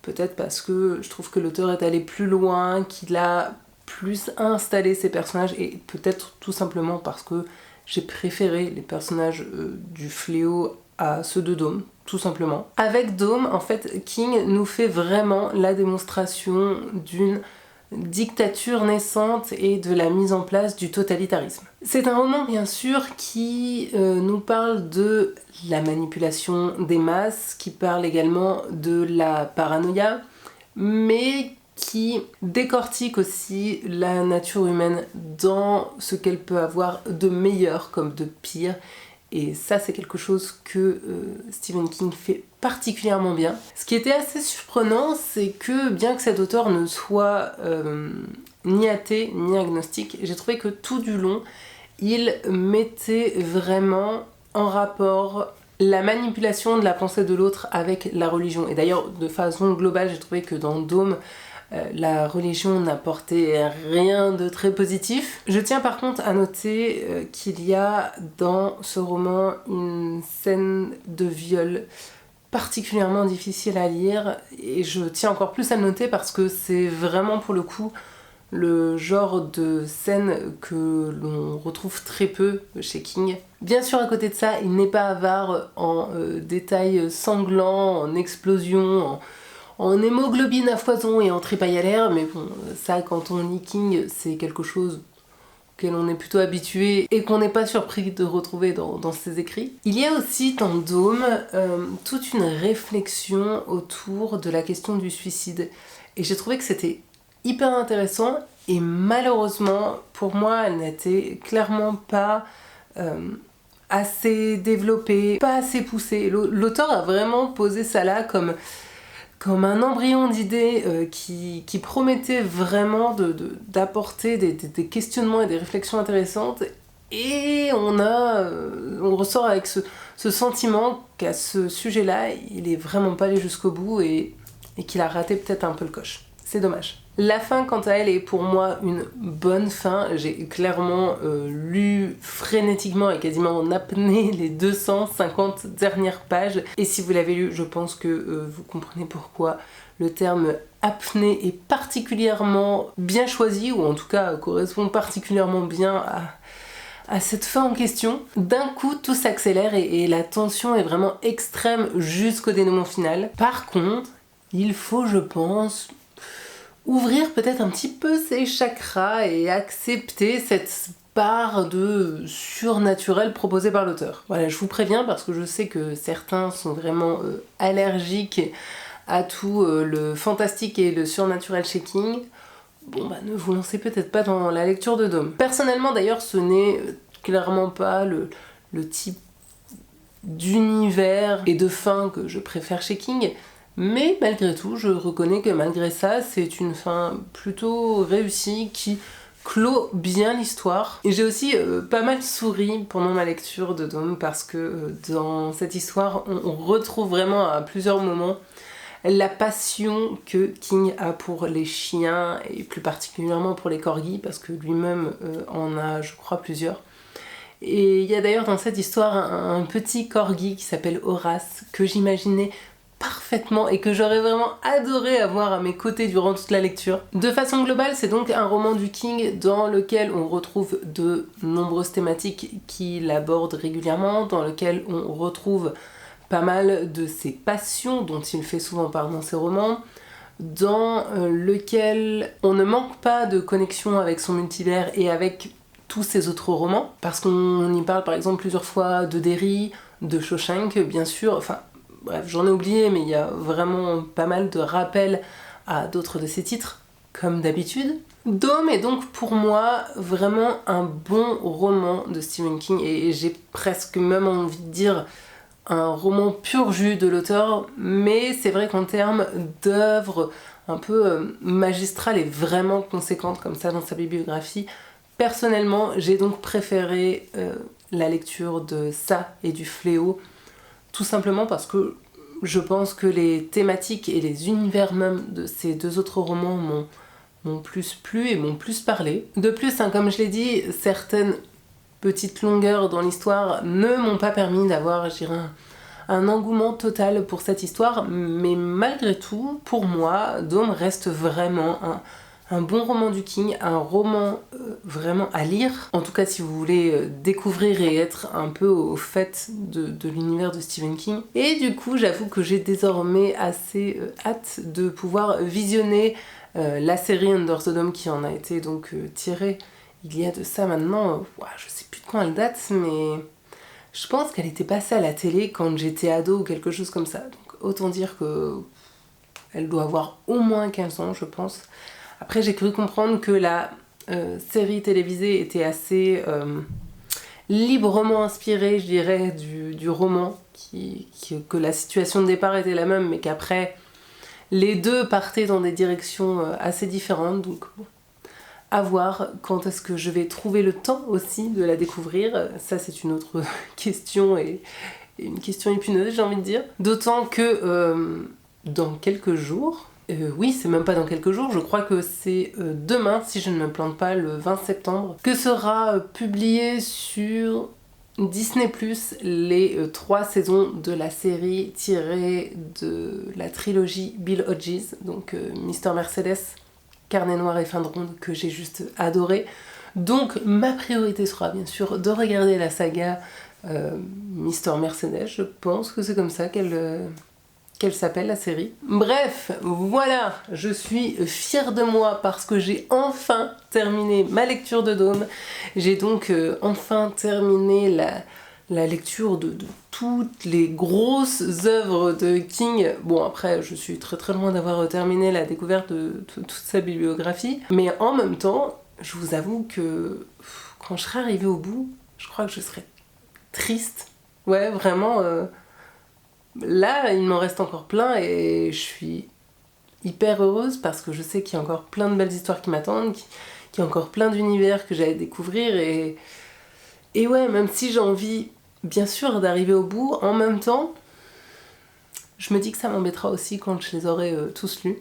peut-être parce que je trouve que l'auteur est allé plus loin, qu'il a plus installé ses personnages, et peut-être tout simplement parce que j'ai préféré les personnages du Fléau à ceux de Dôme, tout simplement. Avec Dôme, en fait, King nous fait vraiment la démonstration d'une dictature naissante et de la mise en place du totalitarisme. C'est un roman bien sûr qui nous parle de la manipulation des masses, qui parle également de la paranoïa, mais qui décortique aussi la nature humaine dans ce qu'elle peut avoir de meilleur comme de pire. Et ça, c'est quelque chose que Stephen King fait particulièrement bien. Ce qui était assez surprenant, c'est que bien que cet auteur ne soit ni athée ni agnostique, j'ai trouvé que tout du long, il mettait vraiment en rapport la manipulation de la pensée de l'autre avec la religion. Et d'ailleurs, de façon globale, j'ai trouvé que dans Dôme, la religion n'apportait rien de très positif. Je tiens par contre à noter qu'il y a dans ce roman une scène de viol particulièrement difficile à lire, et je tiens encore plus à le noter parce que c'est vraiment pour le coup le genre de scène que l'on retrouve très peu chez King. Bien sûr, à côté de ça, il n'est pas avare en détails sanglants, en explosions, en hémoglobine à foison et en tripaille à l'air, mais bon, ça quand on lit King, c'est quelque chose auquel on est plutôt habitué et qu'on n'est pas surpris de retrouver dans ses écrits. Il y a aussi dans Dôme toute une réflexion autour de la question du suicide. Et j'ai trouvé que c'était hyper intéressant et malheureusement, pour moi, elle n'était clairement pas assez développée, pas assez poussée. L'auteur a vraiment posé ça là comme un embryon d'idée qui promettait vraiment d'apporter des questionnements et des réflexions intéressantes. Et on ressort avec ce sentiment qu'à ce sujet-là, il est vraiment pas allé jusqu'au bout et qu'il a raté peut-être un peu le coche. C'est dommage. La fin, quant à elle, est pour moi une bonne fin. J'ai clairement lu frénétiquement et quasiment en apnée les 250 dernières pages. Et si vous l'avez lu, je pense que vous comprenez pourquoi le terme apnée est particulièrement bien choisi, ou en tout cas correspond particulièrement bien à cette fin en question. D'un coup, tout s'accélère et la tension est vraiment extrême jusqu'au dénouement final. Par contre, il faut, je pense, ouvrir peut-être un petit peu ses chakras et accepter cette part de surnaturel proposée par l'auteur. Voilà, je vous préviens parce que je sais que certains sont vraiment allergiques à tout le fantastique et le surnaturel chez King. Bon bah ne vous lancez peut-être pas dans la lecture de Dôme. Personnellement d'ailleurs, ce n'est clairement pas le type d'univers et de fin que je préfère chez King. Mais malgré tout, je reconnais que malgré ça, c'est une fin plutôt réussie qui clôt bien l'histoire. Et j'ai aussi pas mal souri pendant ma lecture de Dôme parce que dans cette histoire, on retrouve vraiment à plusieurs moments la passion que King a pour les chiens et plus particulièrement pour les corgis parce que lui-même en a, je crois, plusieurs. Et il y a d'ailleurs dans cette histoire un petit corgi qui s'appelle Horace que j'imaginais parfaitement et que j'aurais vraiment adoré avoir à mes côtés durant toute la lecture. De façon globale, c'est donc un roman du King dans lequel on retrouve de nombreuses thématiques qu'il aborde régulièrement, dans lequel on retrouve pas mal de ses passions dont il fait souvent part dans ses romans, dans lequel on ne manque pas de connexion avec son multivers et avec tous ses autres romans, parce qu'on y parle par exemple plusieurs fois de Derry, de Shawshank bien sûr, enfin bref, j'en ai oublié, mais il y a vraiment pas mal de rappels à d'autres de ses titres, comme d'habitude. Dôme est donc pour moi vraiment un bon roman de Stephen King, et j'ai presque même envie de dire un roman pur jus de l'auteur, mais c'est vrai qu'en termes d'œuvre un peu magistrale et vraiment conséquente comme ça dans sa bibliographie, personnellement j'ai donc préféré la lecture de ça et du Fléau, tout simplement parce que je pense que les thématiques et les univers même de ces deux autres romans m'ont plus plu et m'ont plus parlé. De plus, comme je l'ai dit, certaines petites longueurs dans l'histoire ne m'ont pas permis d'avoir, je dirais, un engouement total pour cette histoire, mais malgré tout, pour moi, Dôme reste vraiment un bon roman du King, un roman vraiment à lire. En tout cas, si vous voulez découvrir et être un peu au fait de l'univers de Stephen King. Et du coup, j'avoue que j'ai désormais assez hâte de pouvoir visionner la série Under the Dome qui en a été donc tirée il y a de ça maintenant, je sais plus de quand elle date, mais je pense qu'elle était passée à la télé quand j'étais ado ou quelque chose comme ça. Donc autant dire que elle doit avoir au moins 15 ans, je pense. Après, j'ai cru comprendre que la série télévisée était assez librement inspirée, je dirais, du roman, que la situation de départ était la même, mais qu'après, les deux partaient dans des directions assez différentes. Donc, bon, à voir quand est-ce que je vais trouver le temps aussi de la découvrir. Ça, c'est une autre question et une question épineuse, j'ai envie de dire. D'autant que dans quelques jours... oui, c'est même pas dans quelques jours, je crois que c'est demain, si je ne me plante pas, le 20 septembre, que sera publié sur Disney+, les 3 saisons de la série tirée de la trilogie Bill Hodges, donc Mister Mercedes, Carnet Noir et Fin de Ronde, que j'ai juste adoré. Donc ma priorité sera bien sûr de regarder la saga Mister Mercedes, je pense que c'est comme ça qu'elle qu'elle s'appelle la série. Bref, voilà, je suis fière de moi parce que j'ai enfin terminé ma lecture de Dôme. J'ai donc enfin terminé la lecture de toutes les grosses œuvres de King. Bon, après, je suis très très loin d'avoir terminé la découverte de toute sa bibliographie, mais en même temps, je vous avoue que quand je serai arrivée au bout, je crois que je serai triste. Ouais, vraiment... Là, il m'en reste encore plein et je suis hyper heureuse parce que je sais qu'il y a encore plein de belles histoires qui m'attendent, qu'il y a encore plein d'univers que j'allais découvrir et ouais, même si j'ai envie, bien sûr, d'arriver au bout, en même temps, je me dis que ça m'embêtera aussi quand je les aurai tous lus.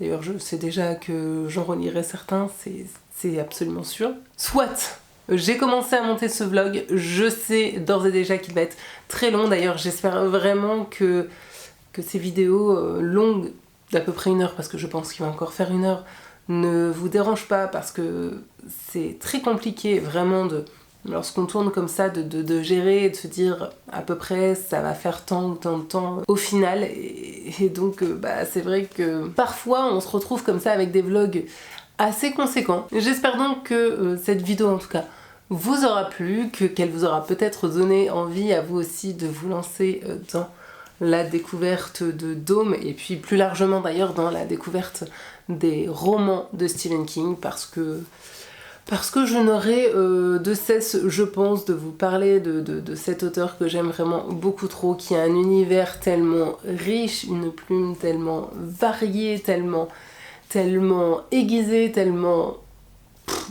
D'ailleurs, je sais déjà que j'en relirai certains, c'est absolument sûr. Soit j'ai commencé à monter ce vlog, je sais d'ores et déjà qu'il va être très long. D'ailleurs, j'espère vraiment que ces vidéos longues d'à peu près 1 heure, parce que je pense qu'il va encore faire 1 heure, ne vous dérangent pas, parce que c'est très compliqué vraiment lorsqu'on tourne comme ça, de gérer et de se dire à peu près ça va faire tant ou tant de temps au final. Et donc c'est vrai que parfois on se retrouve comme ça avec des vlogs assez conséquents. J'espère donc que cette vidéo en tout cas vous aura plu, qu'elle vous aura peut-être donné envie à vous aussi de vous lancer dans la découverte de Dôme et puis plus largement d'ailleurs dans la découverte des romans de Stephen King parce que je n'aurai de cesse, je pense, de vous parler de cet auteur que j'aime vraiment beaucoup trop, qui a un univers tellement riche, une plume tellement variée, tellement aiguisée, tellement...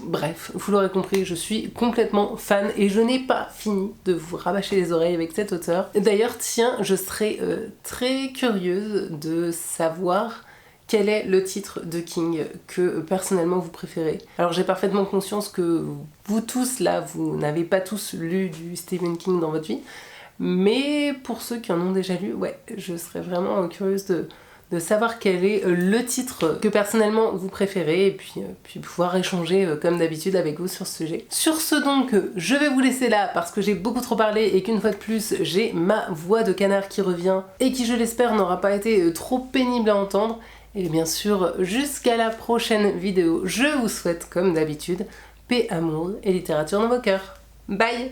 Bref, vous l'aurez compris, je suis complètement fan et je n'ai pas fini de vous rabâcher les oreilles avec cet auteur. D'ailleurs, tiens, je serais très curieuse de savoir quel est le titre de King que personnellement vous préférez. Alors j'ai parfaitement conscience que vous tous là, vous n'avez pas tous lu du Stephen King dans votre vie, mais pour ceux qui en ont déjà lu, ouais, je serais vraiment curieuse de savoir quel est le titre que personnellement vous préférez et puis pouvoir échanger comme d'habitude avec vous sur ce sujet. Sur ce donc, je vais vous laisser là parce que j'ai beaucoup trop parlé et qu'une fois de plus, j'ai ma voix de canard qui revient et qui, je l'espère, n'aura pas été trop pénible à entendre. Et bien sûr, jusqu'à la prochaine vidéo, je vous souhaite comme d'habitude paix, amour et littérature dans vos cœurs. Bye!